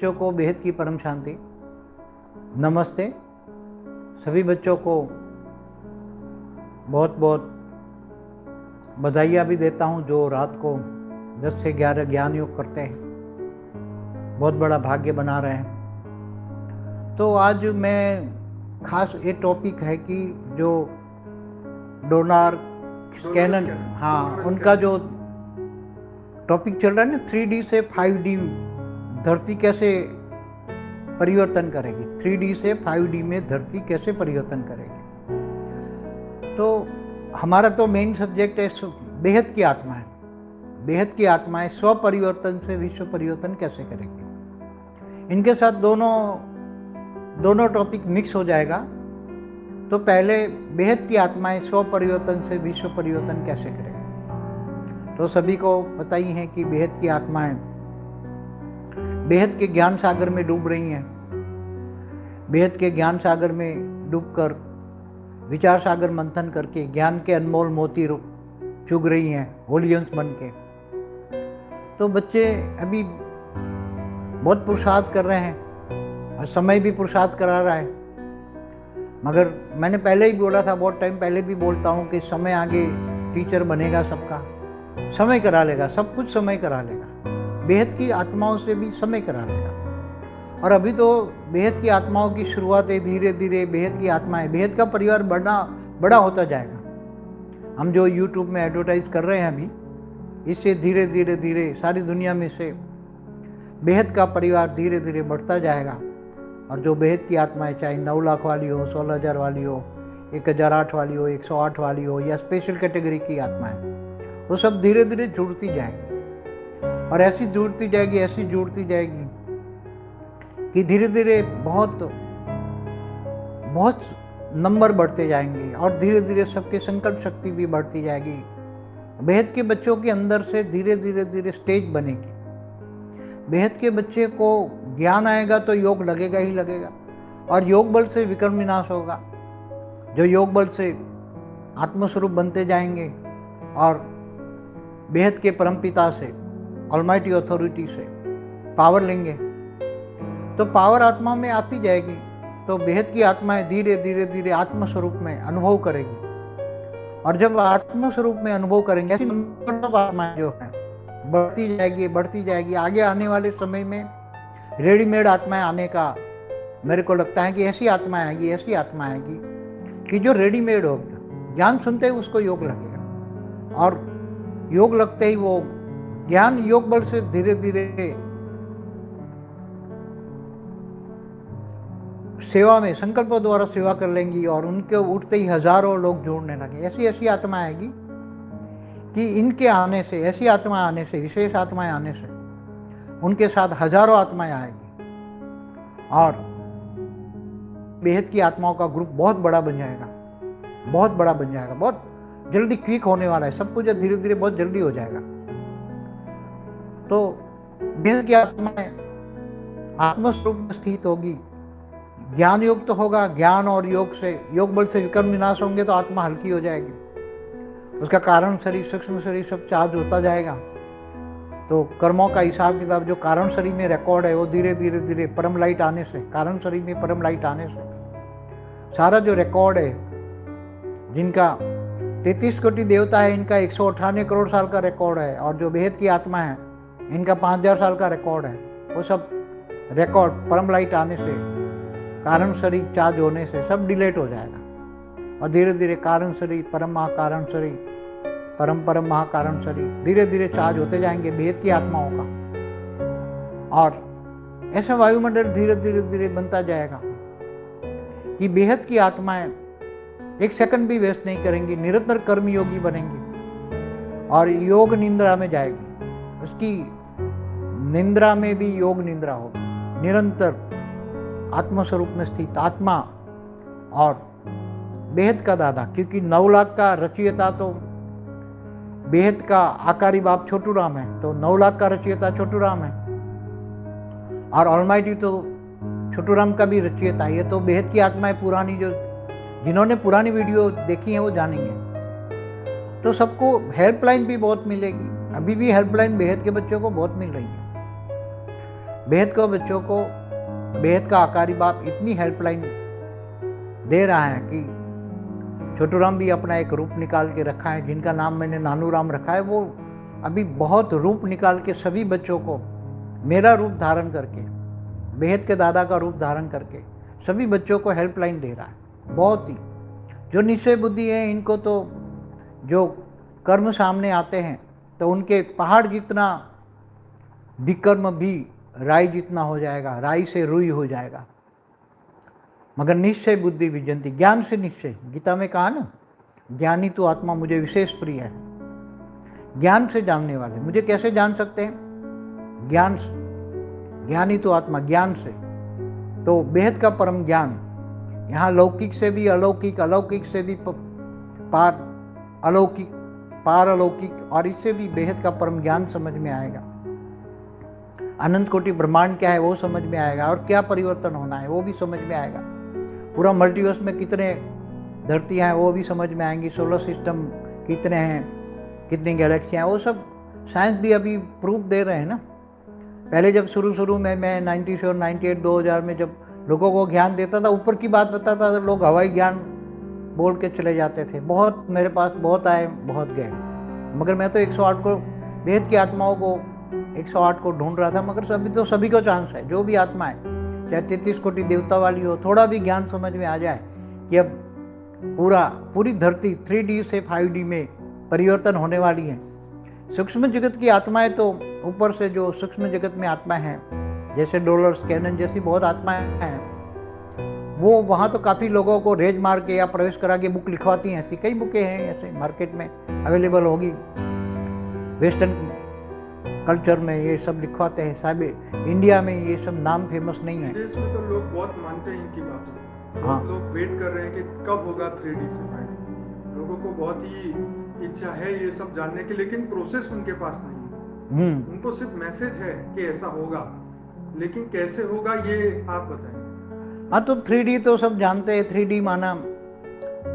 बच्चों को बेहद की परम शांति। नमस्ते। सभी बच्चों को बहुत बहुत बधाइयाँ भी देता हूँ जो रात को 10 से 11 ज्ञान योग करते हैं, बहुत बड़ा भाग्य बना रहे हैं। तो आज मैं खास ये टॉपिक है कि जो डोनार स्कैनन, हाँ, उनका जो टॉपिक चल रहा है ना, 3D से 5D धरती कैसे परिवर्तन करेगी, 3D से 5D में धरती कैसे परिवर्तन करेगी। तो हमारा तो मेन सब्जेक्ट है बेहद की आत्मा है। बेहद की आत्माएं स्व परिवर्तन से विश्व परिवर्तन कैसे करेगी, इनके साथ दोनों टॉपिक मिक्स हो जाएगा। तो पहले बेहद की आत्माएं स्व परिवर्तन से विश्व परिवर्तन कैसे करेगी। तो सभी को पता ही है कि बेहद की आत्माएं बेहद के ज्ञान सागर में डूब रही हैं। बेहद के ज्ञान सागर में डूबकर विचार सागर मंथन करके ज्ञान के अनमोल मोती चुग रही हैं होलियंस बन के। तो बच्चे अभी बहुत पुरुषार्थ कर रहे हैं और समय भी पुरुषार्थ करा रहा है। मगर मैंने पहले ही बोला था, बहुत टाइम पहले भी बोलता हूँ कि समय आगे टीचर बनेगा सबका, समय करा लेगा, सब कुछ समय करा लेगा। बेहद की आत्माओं से भी समय करा लेगा। और अभी तो बेहद की आत्माओं की शुरुआत है, धीरे धीरे बेहद की आत्माएं, बेहद का परिवार बड़ा होता जाएगा। हम जो YouTube में एडवर्टाइज कर रहे हैं अभी, इससे धीरे धीरे धीरे सारी दुनिया में से बेहद का परिवार धीरे धीरे बढ़ता जाएगा। और जो बेहद की आत्माएं, चाहे 9 लाख वाली हो, 16,000 वाली हो, 1008 वाली हो, 108 वाली हो, या स्पेशल कैटेगरी की आत्माएं, वो सब धीरे धीरे जुड़ती जाएगी। और ऐसी जुड़ती जाएगी कि धीरे धीरे बहुत नंबर बढ़ते जाएंगे और धीरे धीरे सबके संकल्प शक्ति भी बढ़ती जाएगी। बेहद के बच्चों के अंदर से धीरे धीरे स्टेज बनेगी। बेहद के बच्चे को ज्ञान आएगा तो योग लगेगा ही लगेगा, और योग बल से विक्रम विनाश होगा। जो योग बल से आत्मस्वरूप बनते जाएंगे और बेहद के परमपिता से, ऑलमाइटी अथॉरिटी से पावर लेंगे, तो पावर आत्मा में आती जाएगी। तो बेहद की आत्माएं धीरे धीरे आत्मस्वरूप में अनुभव करेगी। और जब आत्मस्वरूप में अनुभव करेंगे, ऐसी आत्माएं जो है बढ़ती जाएगी। आगे आने वाले समय में रेडीमेड आत्माएं आने का मेरे को लगता है कि ऐसी आत्माएं आएगी कि जो रेडीमेड होगी। ज्ञान सुनते ही उसको योग लगेगा, और योग लगते ही वो ज्ञान योग बल से धीरे धीरे सेवा में संकल्पों द्वारा सेवा कर लेंगी, और उनके उठते ही हजारों लोग जोड़ने लगे। ऐसी आत्मा आएगी कि इनके आने से, ऐसी आत्मा आने से, विशेष आत्माएं आने से उनके साथ हजारों आत्माएं आएगी, और बेहद की आत्माओं का ग्रुप बहुत बड़ा बन जाएगा। बहुत जल्दी क्विक होने वाला है। सब कुछ धीरे धीरे बहुत जल्दी हो जाएगा। तो बेहद की आत्माएं आत्मस्वरूप में स्थित होगी। ज्ञान योग तो होगा, ज्ञान और योग बल से विक्रम विनाश होंगे तो आत्मा हल्की हो जाएगी। उसका कारण शरीर, सूक्ष्म शरीर सब चार्ज होता जाएगा। तो कर्मों का हिसाब किताब जो कारण शरीर में रिकॉर्ड है, वो धीरे धीरे परम लाइट आने से, कारण शरीर में परम लाइट आने से सारा जो रिकॉर्ड है, जिनका 33 कोटि देवता है, इनका 198 करोड़ साल का रिकॉर्ड है, और जो बेहद की आत्मा है इनका 5000 साल का रिकॉर्ड है, वो सब रिकॉर्ड परम लाइट आने से, कारण शरीर चार्ज होने से सब डिलीट हो जाएगा। और धीरे धीरे कारण शरीर, परम महाकारण शरीर, परम महाकारण शरीर धीरे धीरे चार्ज होते जाएंगे बेहद की आत्माओं का। और ऐसा वायुमंडल धीरे धीरे बनता जाएगा कि बेहद की आत्माएं एक सेकंड भी वेस्ट नहीं करेंगी, निरंतर कर्मयोगी बनेंगी और योग निंद्रा में जाएगी। उसकी निंद्रा में भी योग निंद्रा होगी। निरंतर आत्मस्वरूप में स्थित आत्मा और बेहद का दादा, क्योंकि 9 लाख का रचयिता तो बेहद का आकारी बाप छोटू राम है, तो 9 लाख का रचयिता छोटू राम है, और ऑलमाइटी तो छोटू राम का भी रचयिता है। ये तो बेहद की आत्माएं पुरानी, जो जिन्होंने पुरानी वीडियो देखी है वो जानेंगे। तो सबको हेल्पलाइन भी बहुत मिलेगी। अभी भी हेल्पलाइन बेहद के बच्चों को बहुत मिल रही है। बेहद को बच्चों को बेहद का आकारी बाप इतनी हेल्पलाइन दे रहा है कि छोटू राम भी अपना एक रूप निकाल के रखा है, जिनका नाम मैंने नानू राम रखा है। वो अभी बहुत रूप निकाल के सभी बच्चों को मेरा रूप धारण करके, बेहद के दादा का रूप धारण करके सभी बच्चों को हेल्पलाइन दे रहा है। बहुत ही जो निश्चय बुद्धि है, इनको तो जो कर्म सामने आते हैं तो उनके पहाड़ जितना विकर्म भी राई जितना हो जाएगा, राई से रुई हो जाएगा। मगर निश्चय बुद्धि विजयंती, ज्ञान से निश्चय। गीता में कहा ना, ज्ञानी तो आत्मा मुझे विशेष प्रिय है। ज्ञान से जानने वाले मुझे कैसे जान सकते हैं? ज्ञान से। ज्ञानी तो आत्मा, ज्ञान से। तो बेहद का परम ज्ञान, यहाँ लौकिक से भी अलौकिक, अलौकिक से भी पार अलौकिक, पार अलौकिक, और इससे भी बेहद का परम ज्ञान समझ में आएगा। अनंत कोटि ब्रह्मांड क्या है वो समझ में आएगा, और क्या परिवर्तन होना है वो भी समझ में आएगा। पूरा मल्टीवर्स में कितने धरतियाँ हैं वो भी समझ में आएंगी। सोलर सिस्टम कितने हैं, कितनी गैलेक्सियाँ हैं, वो सब साइंस भी अभी प्रूफ दे रहे हैं ना। पहले जब शुरू में मैं 97, 98, 2000 में जब लोगों को ज्ञान देता था, ऊपर की बात बताता था, लोग हवाई ज्ञान बोल के चले जाते थे। बहुत मेरे पास बहुत आए, बहुत गए, मगर मैं तो 108 को, बेहद की आत्माओं को 108 को ढूंढ रहा था। मगर सभी को चांस है, जो भी आत्मा है, चाहे 33 कोटि देवता वाली हो, थोड़ा भी ज्ञान समझ में आ जाए कि अब पूरी धरती 3D से 5D में परिवर्तन होने वाली है। सूक्ष्म जगत की आत्माएं तो ऊपर से जो सूक्ष्म जगत में आत्माएं हैं, जैसे डॉलर्स, कैनन जैसी बहुत आत्माएं हैं, वो वहाँ तो काफ़ी लोगों को रेज मार के या प्रवेश करा के बुक लिखवाती हैं। ऐसी कई बुकें हैं, ऐसे मार्केट में अवेलेबल होगी। वेस्टर्न कल्चर में ये सब लिखवाते हैं साहब। इंडिया में ये सब नाम फेमस नहीं है। विदेश में तो लोग बहुत मानते हैं इनकी बातों। हाँ, लोग वेट कर रहे हैं कि कब होगा 3D से 5D। लोगों को बहुत ही इच्छा है ये सब जानने की, लेकिन प्रोसेस उनके पास नहीं है। उनको सिर्फ मैसेज है कि ऐसा होगा, लेकिन कैसे होगा ये आप बताएं। हाँ, तो 3D तो सब जानते हैं। 3D माना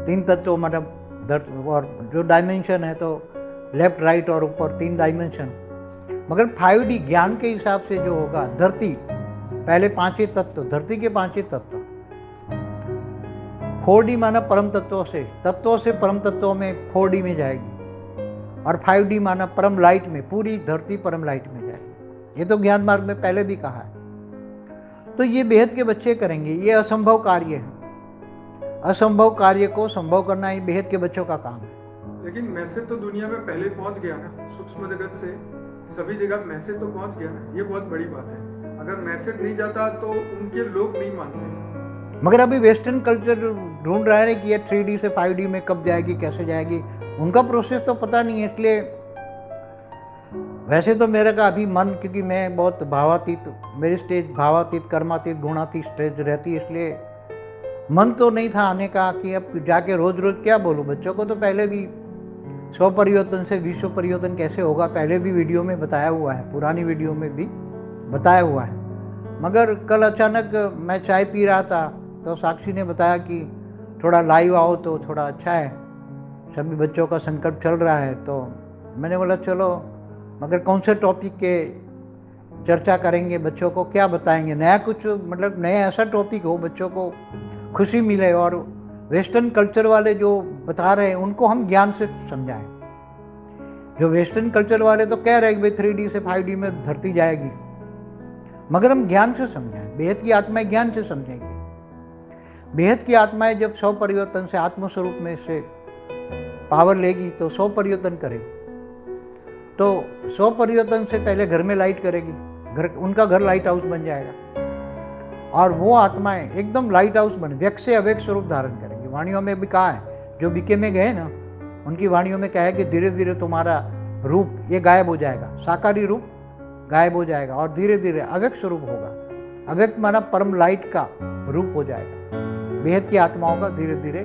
3 तत्व, मतलब धरती, और जो डायमेंशन है तो लेफ्ट, राइट और ऊपर 3 डायमेंशन। मगर 5D ज्ञान के हिसाब से जो होगा, धरती पहले 5 तत्व, धरती के 5 तत्व। 4D माना परम तत्वों से परम तत्वों में 4D में जाएगी, और 5D माना परम लाइट में, पूरी धरती परम लाइट में जाएगी। ये तो ज्ञान मार्ग में पहले भी कहा है। तो ये बेहद के बच्चे करेंगे, ये असंभव कार्य है। असंभव कार्य को संभव करना ये बेहद के बच्चों का काम है। लेकिन मैसेज तो दुनिया में पहले पहुंच गया ना, सूक्ष्म जगत से सभी जगह मैसेज तो पहुंच गया ना, ये बहुत बड़ी बात है। अगर मैसेज नहीं जाता तो उनके लोग नहीं मानते। मगर अभी वेस्टर्न कल्चर ढूंढ रहा है कि ये 3D से 5D में कब जाएगी, कैसे जाएगी, उनका प्रोसेस तो पता नहीं है। इसलिए वैसे तो मेरे का अभी मन, क्योंकि मैं बहुत भावातीत, मेरी स्टेज भावातीत, कर्मातीत, गुणातीत स्टेज रहती है, इसलिए मन तो नहीं था आने का कि अब जाके रोज रोज क्या बोलूँ। बच्चों को तो पहले भी 100 परिवर्तन से विश्व परिवर्तन कैसे होगा पहले भी वीडियो में बताया हुआ है, पुरानी वीडियो में भी बताया हुआ है। मगर कल अचानक मैं चाय पी रहा था तो साक्षी ने बताया कि थोड़ा लाइव आओ तो थोड़ा अच्छा है, सभी बच्चों का संकल्प चल रहा है। तो मैंने बोला चलो, मगर कौन से टॉपिक के चर्चा करेंगे, बच्चों को क्या बताएंगे, नया कुछ, मतलब नया ऐसा टॉपिक हो बच्चों को खुशी मिले। और वेस्टर्न कल्चर वाले जो बता रहे हैं उनको हम ज्ञान से समझाएं। जो वेस्टर्न कल्चर वाले तो कह रहे हैं कि भाई 3D से 5D में धरती जाएगी, मगर हम ज्ञान से समझाएं। बेहद की आत्माएं ज्ञान से समझेंगे। बेहद की आत्माएं जब 100 परिवर्तन से आत्मस्वरूप में से पावर लेगी तो 100 परिवर्तन करेगी। तो 100 परिवर्तन से पहले घर में लाइट करेगी, उनका घर लाइट हाउस बन जाएगा, और वो आत्माएं एकदम लाइट हाउस बन व्यक्त से अव्यक्त स्वरूप धारण करेंगी। वाणियों में भी कहा है, जो बीके में गए ना, उनकी वाणियों में कहा है कि धीरे धीरे तुम्हारा रूप ये गायब हो जाएगा, साकारी रूप गायब हो जाएगा, और धीरे धीरे अव्यक्त स्वरूप होगा। अव्यक्त माना परम लाइट का रूप हो जाएगा। बेहद की आत्माओं का धीरे धीरे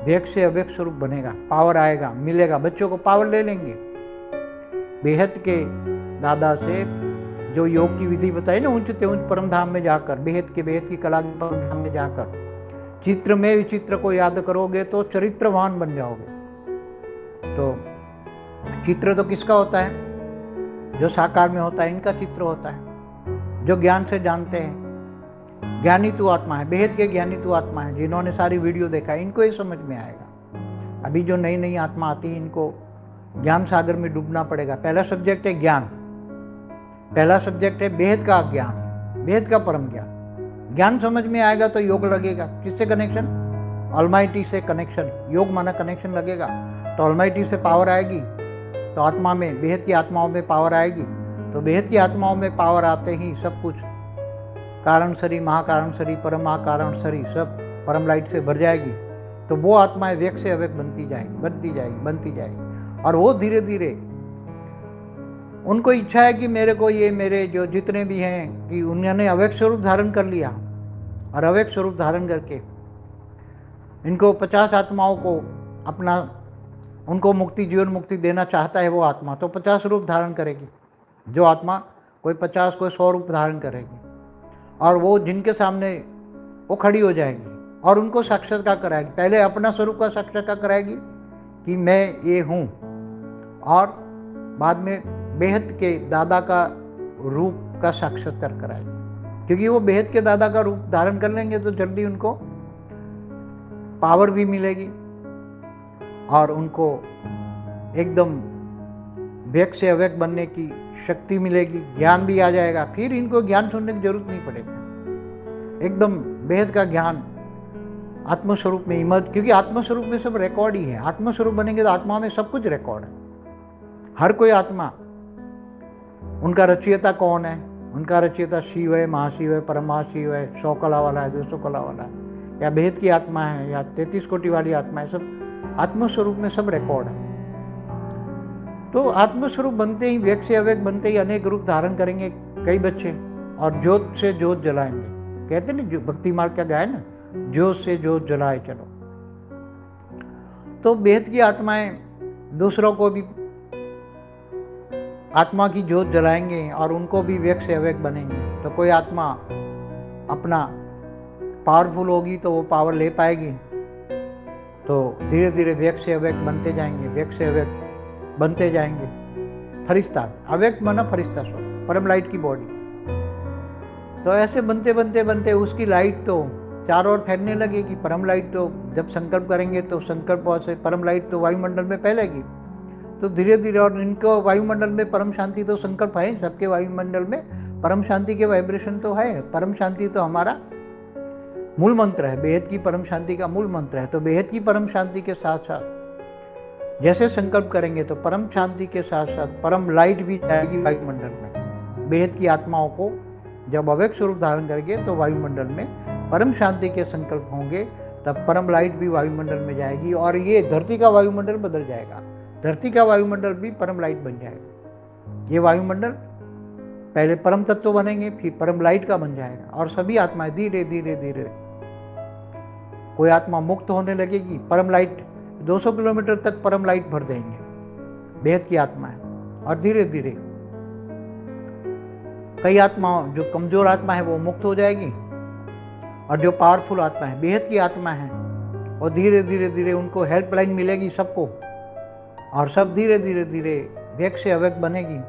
व्यक्त से अव्यक्त स्वरूप बनेगा, पावर आएगा, मिलेगा, बच्चों को पावर ले लेंगे। बेहद के दादा से जो योग की विधि बताई ना, ऊंच ते ऊंच परम धाम में जाकर, बेहद की कला के परम धाम में जाकर चित्र में विचित्र को याद करोगे तो चरित्रवान बन जाओगे। तो चित्र तो किसका होता है? जो साकार में होता है, इनका चित्र होता है। जो ज्ञान से जानते हैं, ज्ञानी तू आत्मा है, बेहद के ज्ञानी तू आत्मा है, जिन्होंने सारी वीडियो देखा है, इनको ये समझ में आएगा। अभी जो नई नई आत्मा आती है, इनको ज्ञान सागर में डूबना पड़ेगा। पहला सब्जेक्ट है ज्ञान, पहला सब्जेक्ट है बेहद का ज्ञान, बेहद का परम ज्ञान। ज्ञान समझ में आएगा तो योग लगेगा। किससे कनेक्शन? ऑलमाइटी से कनेक्शन। योग माना कनेक्शन लगेगा तो ऑलमाइटी से पावर आएगी, तो आत्मा में, बेहद की आत्माओं में पावर आएगी। तो बेहद की आत्माओं में पावर आते ही सब कुछ कारण शरीर, महाकारण शरीर, परम महाकारण शरीर सब परम लाइट से भर जाएगी। तो वो आत्माएं व्यक्त से अव्यक्त बनती जाएगी, बनती जाएगी, बनती जाएगी। और वो धीरे धीरे उनको इच्छा है कि मेरे को ये, मेरे जो जितने भी हैं, कि उन्होंने अव्यक्त स्वरूप धारण कर लिया, और अव्यक्त स्वरूप धारण करके इनको 50 आत्माओं को अपना, उनको मुक्ति, जीवन मुक्ति देना चाहता है वो आत्मा, तो 50 रूप धारण करेगी। जो आत्मा कोई 50, कोई 100 रूप धारण करेगी, और वो जिनके सामने वो खड़ी हो जाएगी और उनको साक्षात्कार कराएगी। पहले अपना स्वरूप का साक्षात्कार कराएगी कि मैं ये हूँ, और बाद में बेहद के दादा का रूप का साक्षात्कार कराएगी। क्योंकि वो बेहद के दादा का रूप धारण कर लेंगे तो जल्दी उनको पावर भी मिलेगी और उनको एकदम व्यक्त से अव्यक्त बनने की शक्ति मिलेगी, ज्ञान भी आ जाएगा। फिर इनको ज्ञान सुनने की जरूरत नहीं पड़ेगी, एकदम बेहद का ज्ञान आत्मस्वरूप में इमर्ज। क्योंकि आत्मस्वरूप में सब रिकॉर्ड ही है। आत्मस्वरूप बनेंगे तो आत्मा में सब कुछ रिकॉर्ड है। हर कोई आत्मा, उनका रचयिता कौन है? उनका रचयिता शिव है, महाशिव है, परमशिव है, 100 कला वाला है, 200 कला वाला है, या बेहद की आत्मा है, या 33 कोटि वाली आत्मा है, सब आत्मस्वरूप में सब रिकॉर्ड है। तो आत्मस्वरूप बनते ही, व्यक्त से अव्यक्त बनते ही अनेक रूप धारण करेंगे कई बच्चे, और ज्योत से ज्योत जलाएंगे। कहते नहीं, जो भक्ति मार्ग का गाय ना, ज्योत से ज्योत जलाए चलो। तो बेहद की आत्माएं दूसरों को भी आत्मा की ज्योत जलाएंगे और उनको भी व्यक्त से अव्यक्त बनेंगे। तो कोई आत्मा अपना पावरफुल होगी तो वो पावर ले पाएगी, तो धीरे धीरे व्यक्त से अव्यक्त बनते जाएंगे, व्यक्त से अव्यक्त बनते जाएंगे। फरिश्ता, अव्यक्त माना फरिश्ता स्वरूप, परम लाइट की बॉडी। तो ऐसे बनते बनते बनते उसकी लाइट तो चारों ओर फैलने लगेगी। परम लाइट तो जब संकल्प करेंगे तो संकल्प से परम लाइट तो वायुमंडल में फैलेगी। तो धीरे धीरे, और इनको वायुमंडल में परम शांति तो संकल्प है, सबके वायुमंडल में परम शांति के वाइब्रेशन तो है। परम शांति तो हमारा मूल मंत्र है, बेहद की परम शांति का मूल मंत्र है। तो बेहद की परम शांति के साथ साथ जैसे संकल्प करेंगे तो परम शांति के साथ साथ परम लाइट भी जाएगी वायुमंडल में। बेहद की आत्माओं को जब अव्यक्त स्वरूप धारण करेंगे तो वायुमंडल में परम शांति के संकल्प होंगे, तब परम लाइट भी वायुमंडल में जाएगी, और ये धरती का वायुमंडल बदल जाएगा। धरती का वायुमंडल भी परम लाइट बन जाएगा। ये वायुमंडल पहले परम तत्व बनेंगे, फिर परम लाइट का बन जाएगा, और सभी आत्माएं धीरे धीरे धीरे, कोई आत्मा मुक्त होने लगेगी, परम लाइट 200 किलोमीटर तक परम लाइट भर देंगे बेहद की आत्माएं, और धीरे धीरे कई आत्मा, जो कमजोर आत्मा है वो मुक्त हो जाएगी, और जो पावरफुल आत्मा है, बेहद की आत्मा है, और धीरे धीरे धीरे उनको हेल्पलाइन मिलेगी सबको, और सब धीरे धीरे धीरे व्यक्त से अव्यक्त बनेगी,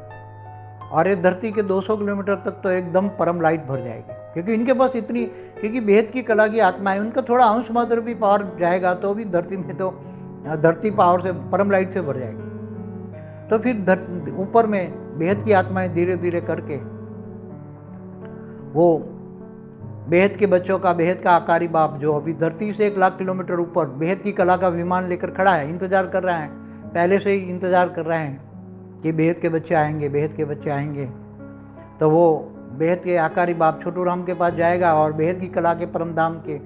और ये धरती के 200 किलोमीटर तक तो एकदम परम लाइट भर जाएगी। क्योंकि इनके पास इतनी, क्योंकि बेहद की कला की आत्मा है, उनका थोड़ा अंश मात्र भी पावर जाएगा तो भी धरती में तो धरती पावर से, परम लाइट से भर जाएगी। तो फिर ऊपर में बेहद की आत्माएं धीरे धीरे करके वो बेहद के बच्चों का, बेहद का आकारी बाप जो अभी धरती से 1 लाख किलोमीटर ऊपर बेहद की कला का विमान लेकर खड़ा है, इंतजार कर रहा है, पहले से ही इंतजार कर रहे हैं कि बेहद के बच्चे आएंगे, बेहद के बच्चे आएंगे। तो वो बेहद के आकारी बाप छोटू राम के पास जाएगा, और बेहद की कला के परम धाम के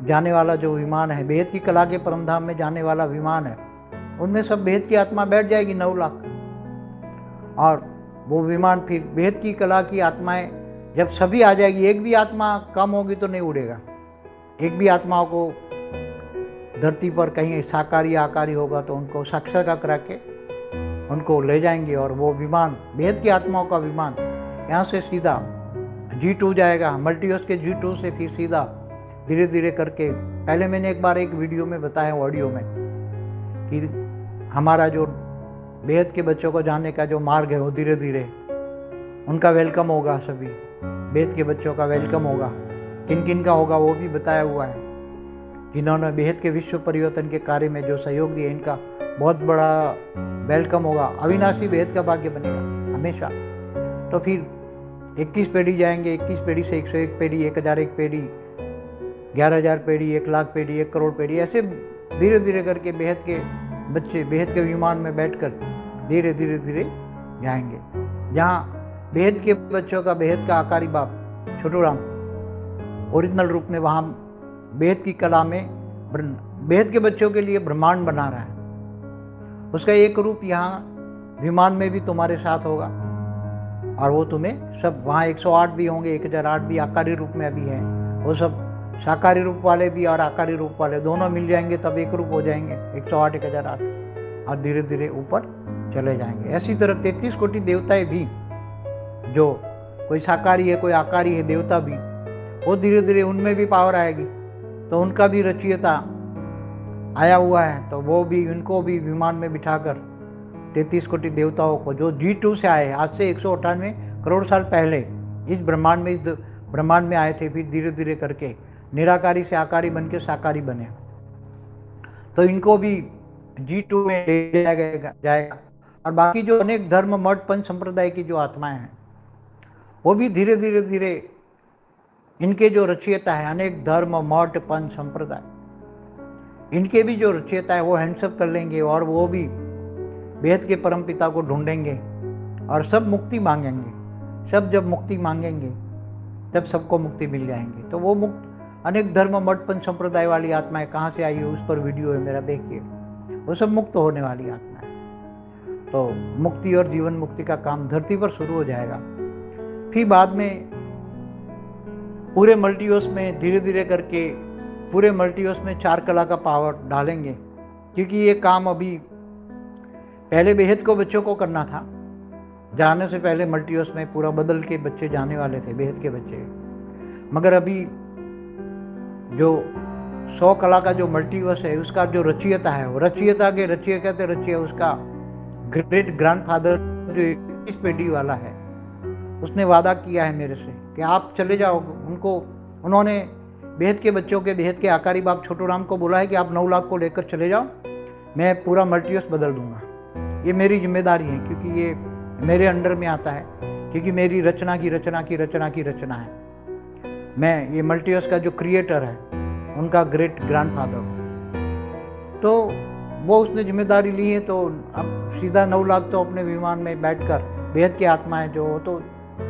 जाने वाला जो विमान है, बेहद की कला के परम धाम में जाने वाला विमान है, उनमें सब बेहद की आत्मा बैठ जाएगी 9 लाख। और वो विमान फिर बेहद की कला की आत्माएं जब सभी आ जाएगी, एक भी आत्मा कम होगी तो नहीं उड़ेगा। एक भी आत्माओं को धरती पर कहीं साकारी आकारी होगा तो उनको साक्षात्कार करा के उनको ले जाएंगे, और वो विमान, बेहद की आत्माओं का विमान, यहाँ से सीधा G2 जाएगा, मल्टीवर्स के G2 से फिर सीधा धीरे धीरे करके, पहले मैंने एक बार एक वीडियो में बताया, ऑडियो में, कि हमारा जो बेहद के बच्चों को जाने का जो मार्ग है वो धीरे धीरे उनका वेलकम होगा सभी। बेहद के बच्चों का वेलकम होगा। किन किन का होगा वो भी बताया हुआ है। जिन्होंने बेहद के विश्व परिवर्तन के कार्य में जो सहयोग दिए, इनका बहुत बड़ा वेलकम होगा। अविनाशी बेहद का भाग्य बनेगा हमेशा। तो फिर 21 पीढ़ी जाएंगे, 21 पीढ़ी से 101 पीढ़ी, 1001 पीढ़ी, 11,000 पीढ़ी, 1 लाख पीढ़ी, 1 करोड़ पीढ़ी, ऐसे धीरे धीरे करके बेहद के बच्चे बेहद के विमान में बैठकर धीरे धीरे धीरे जाएंगे। जहाँ बेहद के बच्चों का बेहद का आकारी बाप छोटू राम ओरिजिनल रूप में वहाँ बेहद की कला में बेहद के बच्चों के लिए ब्रह्मांड बना रहा है। उसका एक रूप यहाँ विमान में भी तुम्हारे साथ होगा, और वो तुम्हें सब वहाँ 108 भी होंगे, 1008 भी आकारी रूप में अभी है। वो सब साकारी रूप वाले भी और आकारी रूप वाले दोनों मिल जाएंगे, तब एक रूप हो जाएंगे 108, 1008, और धीरे धीरे ऊपर चले जाएंगे। ऐसी तरह 33 कोटि देवताएं भी, जो कोई साकारी है कोई आकारी है देवता भी, वो धीरे धीरे उनमें भी पावर आएगी। तो उनका भी रचयिता आया हुआ है, तो वो भी उनको भी विमान में बिठाकर 33 कोटि देवताओं को, जो G2 से आए, आज से 198 करोड़ साल पहले इस ब्रह्मांड में आए थे, फिर धीरे धीरे करके निराकारी से आकारी बन के साकारी बने, तो इनको भी G2 में ले जाएगा। और बाकी जो अनेक धर्म मठ पंच संप्रदाय की जो आत्माएं हैं, वो भी धीरे धीरे धीरे इनके जो रचयिता है, अनेक धर्म मठ पंच संप्रदाय, इनके भी जो रचयिता है वो हैंडसअप कर लेंगे, और वो भी बेहद के परम पिता को ढूंढेंगे और सब मुक्ति मांगेंगे। सब जब मुक्ति मांगेंगे तब सबको मुक्ति मिल जाएंगे। तो वो मुक्त अनेक धर्म मठ पंच संप्रदाय वाली आत्माएं कहाँ से आई है, उस पर वीडियो है मेरा, देखिए। वो सब मुक्त होने वाली आत्मा है। तो मुक्ति और जीवन मुक्ति का काम धरती पर शुरू हो जाएगा। फिर बाद में पूरे मल्टीवर्स में धीरे धीरे करके पूरे मल्टीवर्स में 4 कला का पावर डालेंगे, क्योंकि ये काम अभी पहले बेहद को बच्चों को करना था। जाने से पहले मल्टीवर्स में पूरा बदल के बच्चे जाने वाले थे, बेहद के बच्चे। मगर अभी जो 100 कला का जो मल्टीवर्स है, उसका जो रचयिता है, वो रचयिता के रचयिता उसका ग्रेट ग्रैंडफादर जो 21 पीढ़ी वाला है, उसने वादा किया है मेरे से कि आप चले जाओ। उन्होंने बेहद के बच्चों के बेहद के आकारी बाप छोटू राम को बोला है कि आप 9 लाख को लेकर चले जाओ, मैं पूरा मल्टीवर्स बदल दूंगा। ये मेरी जिम्मेदारी है, क्योंकि ये मेरे अंडर में आता है, क्योंकि मेरी रचना है। मैं ये मल्टीवर्स का जो क्रिएटर है, उनका ग्रेट ग्रैंडफादर। तो वो उसने जिम्मेदारी ली है। तो अब सीधा 9 लाख तो अपने विमान में बैठकर बेहद की आत्माएं जो तो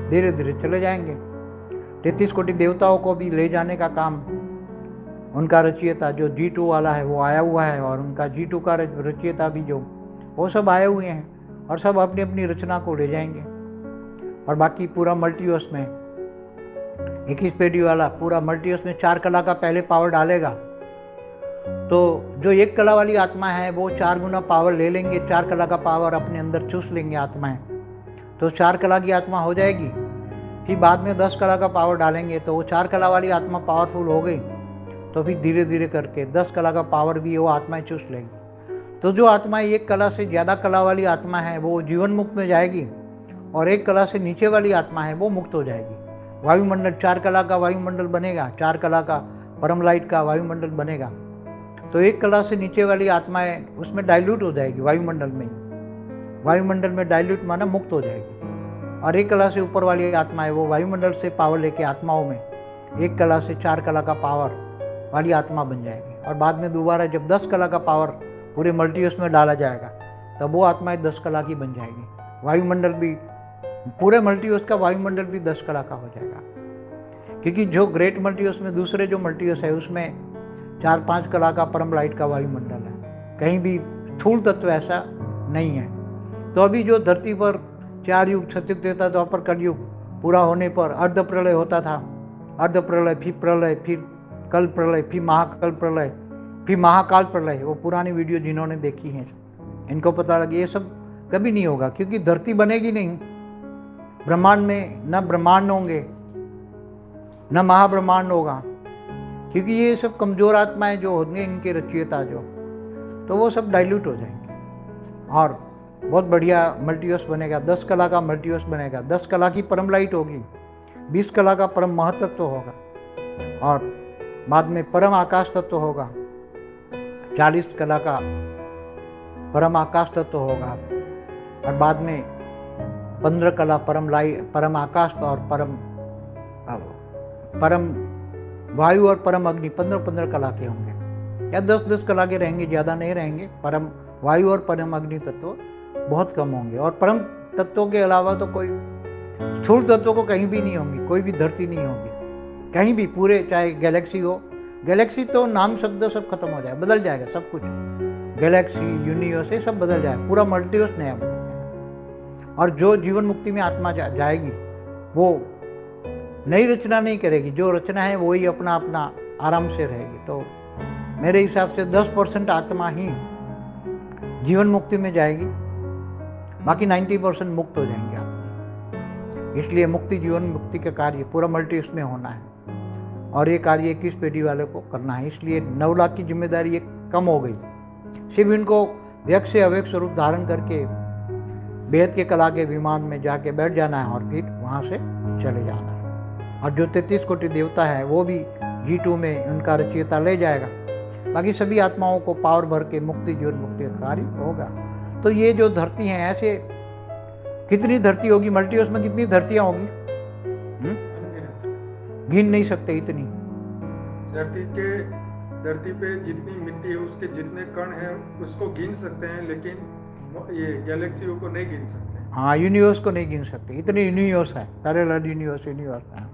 धीरे धीरे चले जाएंगे। 33 कोटि देवताओं को भी ले जाने का काम उनका रचयिता जो G2 वाला है वो आया हुआ है, और उनका G2 का रचयिता भी जो वो सब आए हुए हैं, और सब अपनी अपनी रचना को ले जाएंगे। और बाकी पूरा मल्टीवर्स में 21 पीढ़ी वाला पूरा मल्टीवर्स में 4 कला का पहले पावर डालेगा। तो जो 1 कला वाली आत्मा है वो 4 गुना पावर ले लेंगे, 4 कला का पावर अपने अंदर चूस लेंगे आत्माएं, तो 4 कला की आत्मा हो जाएगी। फिर बाद में 10 कला का पावर डालेंगे, तो वो 4 कला वाली आत्मा पावरफुल हो गई। तो फिर धीरे धीरे करके 10 कला का पावर भी वो आत्माएं चूस लेंगी। तो जो आत्माएं 1 कला से ज़्यादा कला वाली आत्मा है वो जीवन मुक्त में जाएगी, और 1 कला से नीचे वाली आत्मा है वो मुक्त हो जाएगी। वायुमंडल 4 कला का वायुमंडल बनेगा, 4 कला का परम लाइट का वायुमंडल बनेगा। तो 1 कला से नीचे वाली आत्माएं उसमें डाइल्यूट हो जाएगी, वायुमंडल में डाइल्यूट माना मुक्त हो जाएगी। और 1 कला से ऊपर वाली आत्माएं वो वायुमंडल से पावर लेके आत्माओं में 1 कला से 4 कला का पावर वाली आत्मा बन जाएगी। और बाद में दोबारा जब 10 कला का पावर पूरे मल्टीवर्स में डाला जाएगा, तब वो आत्माएं 10 कला की बन जाएगी। वायुमंडल भी पूरे मल्टीवर्स का वायुमंडल भी 10 कला का हो जाएगा, क्योंकि जो ग्रेट मल्टीवर्स में दूसरे जो मल्टीवर्स है उसमें 4-5 कला का परम लाइट का वायुमंडल है, कहीं भी स्थूल तत्व ऐसा नहीं है। तो अभी जो धरती पर 4 युग, सतयुग, त्रेता, द्वापर, कलयुग पूरा होने पर अर्ध प्रलय होता था, अर्ध प्रलय, फिर प्रलय, फिर कल प्रलय, फिर महाकल प्रलय, फिर महाकाल प्रलय। वो पुरानी वीडियो जिन्होंने देखी है इनको पता लगे ये सब कभी नहीं होगा, क्योंकि धरती बनेगी नहीं। ब्रह्मांड में न ब्रह्मांड होंगे न महाब्रह्मांड होगा, क्योंकि ये सब कमजोर आत्माएं जो होंगे इनके रचयिता जो, तो वो सब डाइल्यूट हो जाएंगे और बहुत बढ़िया मल्टीवर्स बनेगा। 10 कला का मल्टीवर्स बनेगा, 10 कला की परम लाइट होगी, 20 कला का परम महतत्व होगा, और बाद में परम आकाश तत्व होगा, 40 कला का परम आकाश तत्व होगा, और बाद में 15 कला परम आकाश और परम वायु और परम अग्नि, 15 कला के होंगे, या 10 कला के रहेंगे, ज़्यादा नहीं रहेंगे। परम वायु और परम अग्नि तत्व बहुत कम होंगे, और परम तत्वों के अलावा तो कोई स्थूल तत्वों को कहीं भी नहीं होंगी, कोई भी धरती नहीं होगी कहीं भी, पूरे चाहे गैलेक्सी हो, गैलेक्सी तो नाम शब्द सब खत्म हो जाएगा, बदल जाएगा सब कुछ, गैलेक्सी यूनिवर्स ये सब बदल जाएगा, पूरा मल्टीवर्स नया बन जाएगा। और जो जीवन मुक्ति में आत्मा जाएगी वो नई रचना नहीं करेगी, जो रचना है वही अपना अपना आराम से रहेगी। तो मेरे हिसाब से 10% आत्मा ही जीवन मुक्ति में जाएगी, बाकी 90% मुक्त हो जाएंगे आत्मा। इसलिए मुक्ति जीवन मुक्ति का कार्य पूरा मल्टीवर्स में होना है, और ये कार्य 21 पीढ़ी वाले को करना है। इसलिए 9 लाख की जिम्मेदारी एक कम हो गई, सिर्फ इनको व्यक्त से अव्यक्त स्वरूप धारण करके बेहद के कला के विमान में जाके बैठ जाना है, और फिर वहाँ से चले जाना है। और जो 33 कोटि देवता है वो भी G2 में उनका रचयिता ले जाएगा, बाकी सभी आत्माओं को पावर भर के मुक्ति जीवन मुक्ति का कार्य होगा। तो ये जो धरती है, ऐसे कितनी धरती होगी मल्टीवर्स में, कितनी धरतियां होगी गिन नहीं सकते इतनी। धरती पे जितनी मिट्टी है उसके जितने कण हैं उसको गिन सकते हैं, लेकिन ये गैलेक्सियों को नहीं गिन सकते। हाँ, यूनिवर्स को नहीं गिन सकते, इतने यूनिवर्स है, पैरेलल यूनिवर्स है।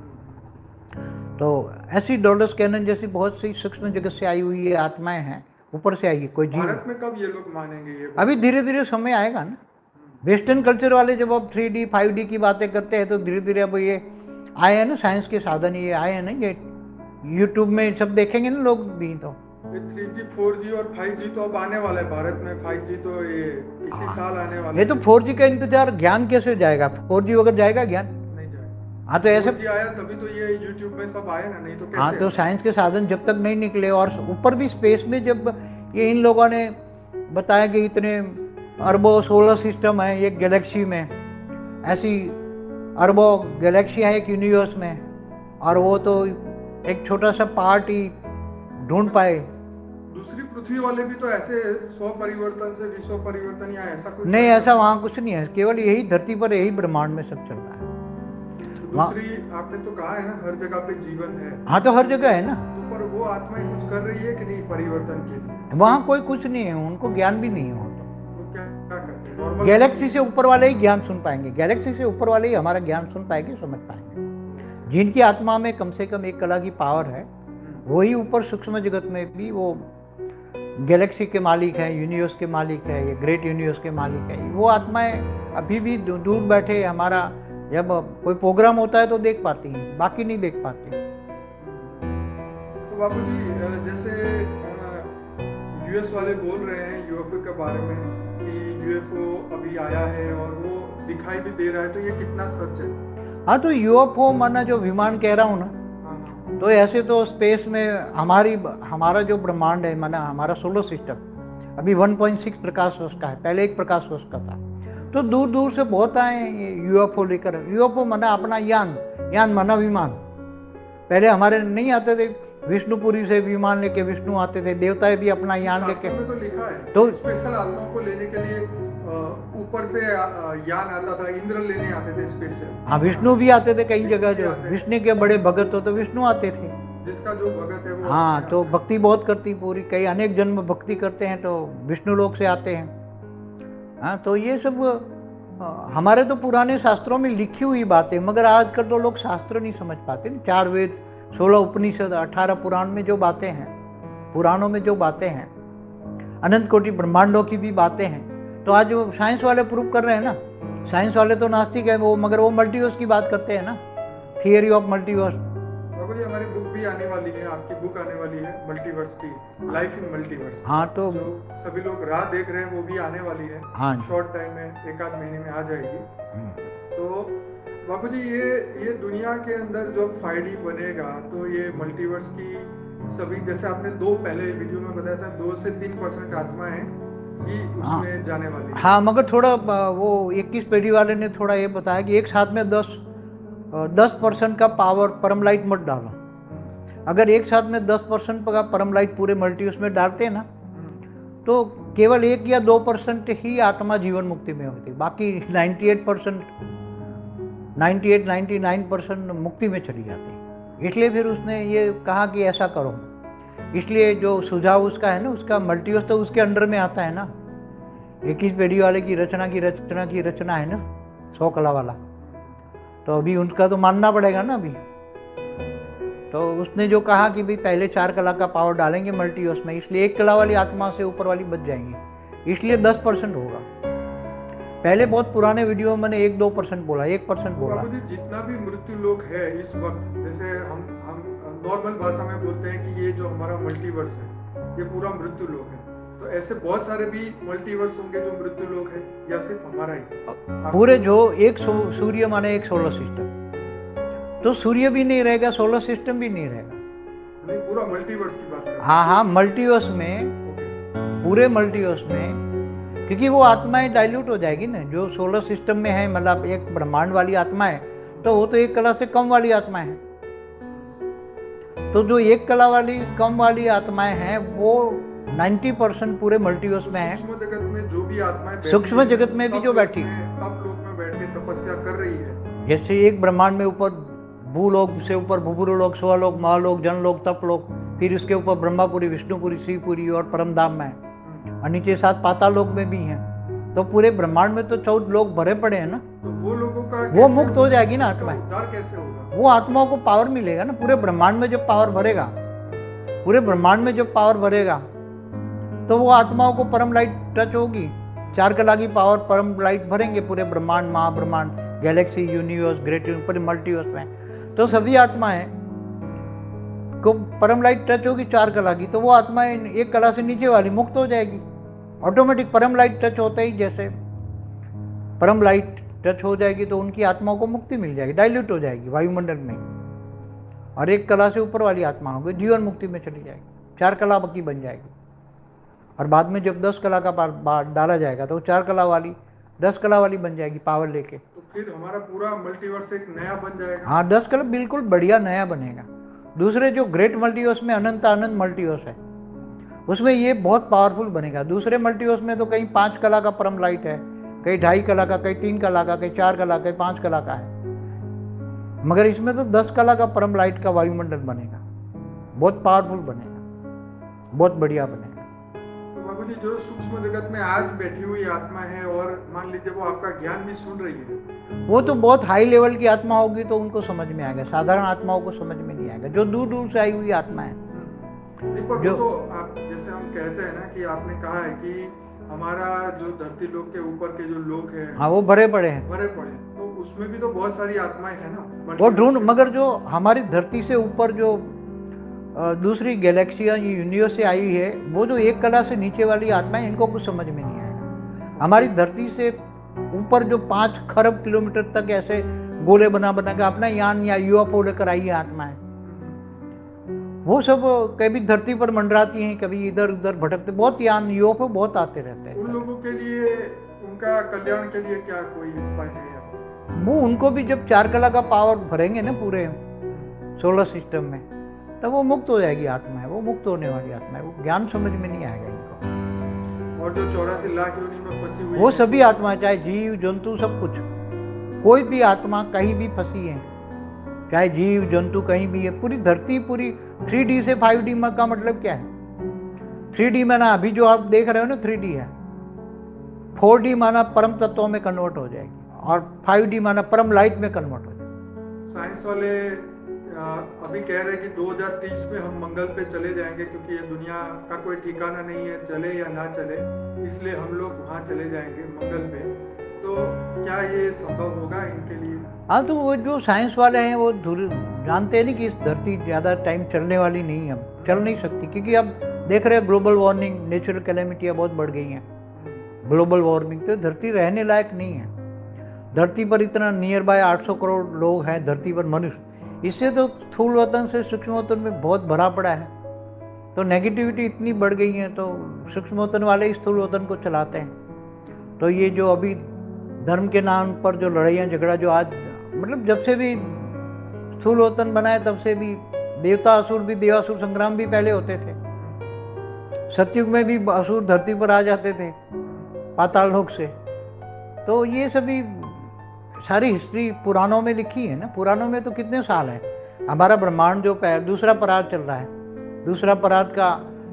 तो ऐसी डॉलर्स कैनन जैसी बहुत सी सूक्ष्म जगत से आई हुई ये आत्माएं हैं, ऊपर से आई कोई जीव। भारत में कब ये लोग मानेंगे ये? अभी धीरे धीरे समय आएगा ना। वेस्टर्न कल्चर वाले जब अब 3D 5D की बातें करते हैं तो धीरे धीरे अब ये आए हैं ना, साइंस के साधन ये आए हैं ना, ये यूट्यूब में सब देखेंगे ना लोग भी। तो 3G 4G और 5G तो अब आने वाला है भारत में, 5G तो ये इसी साल आने वाला है। ये तो 4G का इंतजार, ज्ञान कैसे जाएगा? 4G अगर जाएगा ज्ञान नहीं जाएगा। हाँ तो ऐसे 4G आया तभी तो ये यूट्यूब में सब आए ना, नहीं तो कैसे? हाँ तो साइंस के साधन जब तक नहीं निकले, और ऊपर भी स्पेस में जब ये इन लोगों ने बताया कि इतने अरबों सोलर सिस्टम है एक गैलेक्सी में, ऐसी अरबों गैलेक्सियाँ एक यूनिवर्स में, और वो तो एक छोटा सा पार्ट ही ढूंढ पाए। दूसरी पृथ्वी वाले भी तो ऐसे 100 परिवर्तन से विश्व परिवर्तन या ऐसा कुछ नहीं, ऐसा वहाँ कुछ नहीं है, केवल यही धरती पर यही ब्रह्मांड में सब चल रहा है। दूसरी आपने तो कहा है ना हर जगह पे जीवन है। हाँ तो हर जगह है ना, तो पर वो आत्माएं कुछ कर रही है कि नहीं परिवर्तन के लिए? वहाँ कोई कुछ नहीं है, उनको ज्ञान भी नहीं है। तो क्या करते हैं? गैलेक्सी से ऊपर वाले ही ज्ञान सुन पाएंगे, गैलेक्सी से ऊपर वाले ही हमारा ज्ञान सुन पाएंगे, समझ पाएंगे। जिनकी आत्मा में कम से कम 1 कला की पावर है, वही ऊपर सूक्ष्म जगत में भी वो गैलेक्सी के मालिक है, यूनिवर्स के मालिक है, ये ग्रेट यूनिवर्स के मालिक है। वो आत्माएं अभी भी दूर बैठे हमारा जब कोई प्रोग्राम होता है तो देख पाती हैं, बाकी नहीं देख पाती। तो बाबू जी जैसे यूएस वाले बोल रहे हैं यूएफओ के बारे में कि यूएफओ अभी आया है और वो दिखाई भी दे रहा है, तो ये कितना सच है? हाँ तो यूएफओ माना जो विमान कह रहा हूँ ना, तो ऐसे तो स्पेस में हमारा जो ब्रह्मांड है, माना हमारा सोलर सिस्टम अभी 1.6 प्रकाश वर्ष का है, पहले 1 प्रकाश वर्ष का था। तो दूर दूर से बहुत आए यूएफओ लेकर। यूएफओ माना अपना यान माना विमान। पहले हमारे नहीं आते थे, विष्णुपुरी से विमान लेके विष्णु आते थे, देवताएं भी अपना यान लेके। तो लिखा है तो स्पेशल आत्माओं को लेने के लिए ऊपर से यान आता था, इंद्र लेने आते थे स्पेशल। हाँ, विष्णु भी आते थे कई जगह, जो विष्णु के बड़े भगत हो तो विष्णु आते थे, जिसका जो भगत है वो। हाँ तो भक्ति बहुत करती पूरी, कई अनेक जन्म भक्ति करते हैं तो विष्णु लोक से आते हैं। हाँ तो ये सब हमारे तो पुराने शास्त्रों में लिखी हुई बातें, मगर आजकल तो लोग शास्त्र नहीं समझ पाते। 4 वेद 16 उपनिषद 18 पुराण में जो बातें हैं, पुराणों में जो बातें हैं, अनंत कोटि ब्रह्मांडों की भी बातें हैं। तो आज वो साइंस वाले प्रूव कर रहे हैं ना, साइंस वाले तो नास्तिक है वो, मगर वो मल्टीवर्स की बात करते हैं ना, थियरी ऑफ मल्टीवर्स। बाबू जी हमारी बुक भी आने वाली है, आपकी बुक आने वाली है मल्टीवर्स की, लाइफ इन मल्टीवर्स। हाँ तो सभी लोग राह देख रहे हैं, वो भी आने वाली है। हाँ शॉर्ट टाइम में 1-8 महीने में आ जाएगी। तो बाबू जी ये दुनिया के अंदर जो 5D बनेगा तो ये मल्टीवर्स की सभी, जैसे आपने 2 पहले वीडियो में बताया था, 2 से 3% आत्माएं ही उसमें जाने वाली है। हाँ मगर थोड़ा वो 21 पीढ़ी वाले ने थोड़ा ये बताया कि एक साथ में 10 10% का पावर परम लाइट मत डालो। अगर एक साथ में 10% का परम लाइट पूरे मल्टीवर्स में डालते हैं ना, तो केवल 1 या 2% ही आत्मा जीवन मुक्ति में होती, बाकी 99% मुक्ति में चली जाती है। इसलिए फिर उसने ये कहा कि ऐसा करो। इसलिए जो सुझाव उसका है ना, उसका मल्टीवर्स तो उसके अंडर में आता है ना। 21 पेढ़ी वाले की रचना है ना, 100 कला वाला, तो अभी उनका तो मानना पड़ेगा ना अभी। तो उसने जो कहा कि भाई पहले 4 कला का पावर डालेंगे मल्टीवर्स में, इसलिए 1 कला वाली आत्मा से ऊपर वाली बच जाएंगी, इसलिए 10% होगा। पहले बहुत पुराने वीडियो में मैंने 1-2% बोला, 1% बोला। जितना भी मृत्यु लोक है इस वक्त, जैसे हम नॉर्मल भाषा में बोलते हैं कि ये जो हमारा मल्टीवर्स है ये पूरा मृत्यु लोक है, तो ऐसे बहुत सारे भी मल्टीवर्स होंगे जो मृत्यु लोक है, या सिर्फ हमारा ही? पूरे जो एक सूर्य माने एक सोलर सिस्टम, तो सूर्य भी नहीं रहेगा, सोलर सिस्टम भी नहीं रहेगा, नहीं पूरा मल्टीवर्स की बात कर। हाँ, मल्टीवर्स में, पूरे मल्टीवर्स में, क्योंकि वो आत्माएं डाइल्यूट हो जाएगी ना। जो सोलर सिस्टम में है, मतलब एक ब्रह्मांड वाली आत्मा है, तो वो तो 1 कला से कम वाली आत्माएं हैं। तो जो 1 कला वाली कम वाली आत्माएं हैं वो 90% पूरे मल्टीवर्स में है। सूक्ष्म जगत में जो भी आत्माएं, सूक्ष्म जगत में भी जो बैठी, तप लोक में बैठ के तपस्या कर रही है, जैसे एक ब्रह्मांड में ऊपर भूलोक से ऊपर भूपुरलोक, स्वलोक, महालोक, जनलोक, तपलोक, फिर उसके ऊपर ब्रह्मापुरी, विष्णुपुरी, शिवपुरी और परमधाम में, और नीचे 7 पाताल लोक में भी हैं। तो पूरे ब्रह्मांड में तो 14 लोक भरे पड़े हैं ना। तो वो लोगों का वो मुक्त हो जाएगी ना आत्मा, उद्धार कैसे होगा? वो आत्माओं को पावर मिलेगा ना। पूरे ब्रह्मांड में जब पावर भरेगा, पूरे ब्रह्मांड में जब पावर भरेगा, तो वो आत्माओं को परम लाइट टच होगी। 4 कला की पावर परम लाइट भरेंगे पूरे ब्रह्मांड, महाब्रह्मांड, galaxy, universe, great universe, multiverse में, तो सभी आत्माएं को परम लाइट टच होगी 4 कला की, तो वो आत्माएं 1 कला से नीचे वाली मुक्त हो जाएगी ऑटोमेटिक। परम लाइट टच होता ही, जैसे परम लाइट टच हो जाएगी तो उनकी आत्माओं को मुक्ति मिल जाएगी, डाइल्यूट हो जाएगी वायुमंडल में, और 1 कला से ऊपर वाली आत्मा होगी जीवन मुक्ति में चली जाएगी, 4 कला की बन जाएगी। और बाद में जब 10 कला का डाला जाएगा तो 4 कला वाली 10 कला वाली बन जाएगी पावर लेके। तो फिर हमारा पूरा मल्टीवर्स एक नया बन जाएगा। हाँ, 10 कला बिल्कुल बढ़िया नया बनेगा। दूसरे जो ग्रेट मल्टीवर्स में अनंत मल्टीवर्स है, उसमें ये बहुत पावरफुल बनेगा। दूसरे मल्टीवर्स में तो कहीं 5 कला का परम लाइट है, कहीं 2.5 कला का, कहीं 3 कला का, कहीं 4 कला, कहीं 5 कला का है, मगर इसमें तो 10 कला का परम लाइट का वायुमंडल बनेगा, बहुत पावरफुल बनेगा, बहुत बढ़िया बनेगा। तो बाबूजी, जो सूक्ष्म जगत में आज बैठी हुई आत्मा है और मान लीजिए वो आपका ज्ञान भी सुन रही है, वो तो बहुत हाई लेवल की आत्मा होगी तो उनको समझ में आएगा, साधारण आत्माओं को समझ में नहीं आएगा, जो दूर दूर से आई हुई आत्मा है। जो तो आप जैसे हम कहते हैं ना कि आपने कहा है कि हमारा जो धरती लोक के ऊपर के जो लोग हैं, हाँ, वो भरे पड़े हैं, तो उसमें भी तो बहुत सारी आत्माएं हैं ना वो ढूंढ, मगर जो हमारी धरती से ऊपर जो दूसरी गैलेक्सी या यूनिवर्स से आई हुई है, वो जो 1 कला से नीचे वाली आत्माएं, इनको कुछ समझ में नहीं आएगा। हमारी धरती से ऊपर जो 5 खरब किलोमीटर तक ऐसे गोले बना के अपना यान या यूएफओ लेकर आई है आत्माएं, वो सब कभी धरती पर मंडराती हैं, कभी इधर उधर भटकते, बहुत यान यूएफओ बहुत आते रहते हैं। उन लोगों के लिए, उनका कल्याण के लिए क्या कोई उपाय है? वो उनको भी जब 4 कला का पावर भरेंगे ना पूरे सोलर सिस्टम में, तब वो मुक्त हो जाएगी आत्मा है, वो मुक्त होने वाली आत्मा है, वो ज्ञान समझ में नहीं आएगा इनको। और जो 84 लाख योनि में फंसी हुई, वो सभी आत्मा, चाहे जीव जंतु, सब कुछ, कोई भी आत्मा कहीं भी फंसी है, चाहे जीव जंतु कहीं भी है, पूरी धरती, पूरी 3D से 5D का मतलब क्या है? 3D माना अभी जो आप देख रहे हो ना 3D है, 4D माना परम तत्वों में कन्वर्ट हो जाएगी, और 5D माना परम लाइट में कन्वर्ट हो जाएगी। साइंस वाले अभी कह रहे हैं कि 2030 में हम मंगल पे चले जाएंगे, क्योंकि ये दुनिया का कोई ठिकाना नहीं है, चले या ना चले, इसलिए हम लोग वहाँ चले जाएंगे मंगल पे। तो क्या ये संभव होगा इनके लिए? हाँ, तो वो जो साइंस वाले हैं वो जानते हैं नहीं कि इस धरती ज़्यादा टाइम चलने वाली नहीं है, अब चल नहीं सकती, क्योंकि अब देख रहे हैं ग्लोबल वार्मिंग, नेचुरल कैलेमिटियाँ बहुत बढ़ गई हैं, ग्लोबल वार्मिंग, तो धरती रहने लायक नहीं है। धरती पर इतना नियर बाय 800 करोड़ लोग हैं धरती पर, मनुष्य, इससे तो स्थूल वतन से सूक्ष्म वतन में बहुत भरा पड़ा है, तो नेगेटिविटी इतनी बढ़ गई है, तो सूक्ष्म वतन वाले स्थूल वतन को चलाते हैं। तो ये जो अभी धर्म के नाम पर जो लड़ाइयाँ झगड़ा जो आज, मतलब जब से भी स्थूल वतन बनाए तब से भी देवता असुर भी, देवासुर संग्राम भी पहले होते थे। सतयुग में भी असुर धरती पर आ जाते थे पाताल लोक से। तो ये सभी सारी हिस्ट्री पुराणों में लिखी है ना। पुराणों में तो कितने साल है, हमारा ब्रह्मांड जो दूसरा परार्ध चल रहा है, दूसरा परार्ध का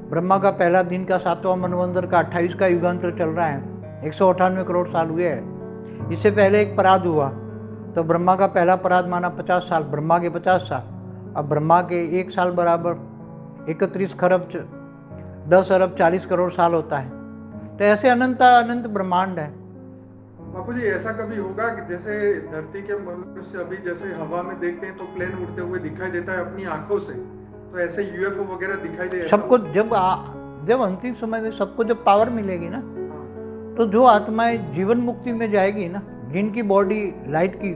ब्रह्मा का पहला दिन का 7वां मनवंतर का 28 का युगांतर चल रहा है। 198 करोड़ साल हुए हैं। इससे पहले एक परार्ध हुआ तो ब्रह्मा का पहला परार्ध माना 50 साल, ब्रह्मा के 50 साल। अब ब्रह्मा के 1 साल बराबर 31 खरब 10 अरब 40 करोड़ साल होता है। तो ऐसे अनंत ब्रह्मांड है। बापू जी, ऐसा कभी होगा कि जैसे धरती के मनुष्य अभी जैसे हवा में देखते हैं तो प्लेन उड़ते हुए दिखाई देता है अपनी आंखों से, तो ऐसे यूएफओ वगैरह दिखाई दे? सबको जब अंतिम समय में सबको जब पावर मिलेगी ना, तो जो आत्माएं जीवन मुक्ति में जाएगी ना, जिनकी बॉडी लाइट की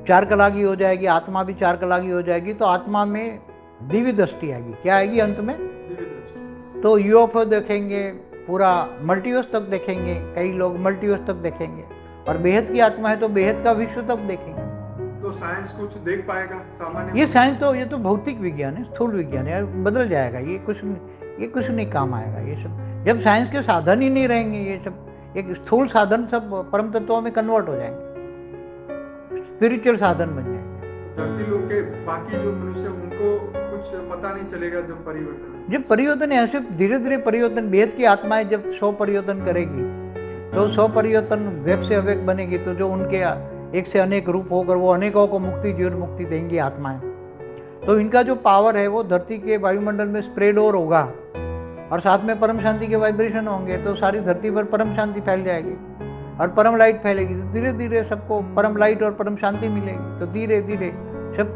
4 कला की हो जाएगी, आत्मा भी 4 कला की हो जाएगी, तो आत्मा में दिव्य दृष्टि आएगी। क्या आएगी अंत में? तो यूएफओ देखेंगे, पूरा मल्टीवर्स तक देखेंगे, कई लोग मल्टीवर्स तक देखेंगे, और बेहद की आत्मा है तो बेहद का विश्व तक देखेंगे। तो साइंस कुछ देख पाएगा सामान्य? ये साइंस तो, ये तो भौतिक विज्ञान है, स्थूल विज्ञान है, बदल जाएगा। ये कुछ नहीं काम आएगा ये सब। जब साइंस के साधन ही नहीं रहेंगे, ये सब एक स्थूल साधन सब परम तत्वों में कन्वर्ट हो जाएंगे, स्पिरिचुअल साधन बन जाएंगे। धरती लोग के बाकी जो मनुष्य उनको कुछ पता नहीं चलेगा जब परिवर्तन ऐसे धीरे धीरे परिवर्तन, बेहद की आत्माएं जब 100 परिवर्तन करेगी तो 100 परिवर्तन व्यक्त से अव्यक्त बनेगी, तो जो उनके एक से अनेक रूप होकर वो अनेकों को मुक्ति, जीवन मुक्ति देंगी आत्माएं। तो इनका जो पावर है वो धरती के वायुमंडल में स्प्रेड और होगा, और साथ में परम शांति के वाइब्रेशन होंगे, तो सारी धरती पर परम शांति फैल जाएगी और परम लाइट फैलेगी। तो धीरे धीरे सबको परम लाइट और परम शांति मिलेगी। तो धीरे धीरे सब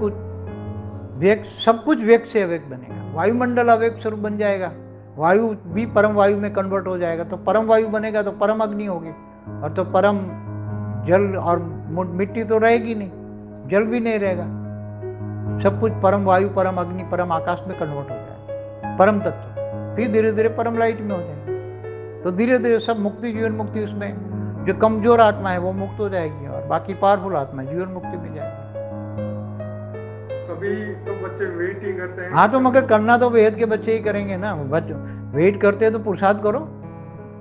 कुछ व्यक्त से अव्यक्त बनेगा। वायुमंडल अव्यक्त स्वरूप बन जाएगा, वायु भी परम वायु में कन्वर्ट हो जाएगा। तो परम वायु बनेगा तो परम अग्नि होगी, और तो परम जल और मिट्टी तो रहेगी नहीं, जल भी नहीं रहेगा। सब कुछ परम वायु, परम अग्नि, परम आकाश में कन्वर्ट हो जाएगा, परम तत्व। फिर धीरे धीरे परम लाइट में हो जाएगा। तो धीरे धीरे सब मुक्ति, जीवन मुक्ति, उसमें जो कमजोर आत्मा है वो मुक्त हो जाएगी, और बाकी पावरफुल आत्मा जीवन मुक्ति में जाएगी। सभी तो बच्चे वेट ही करते हैं। हाँ, तो मगर करना तो वेद के बच्चे ही करेंगे ना। बच्चे वेट करते हैं तो पुरुषार्थ करो,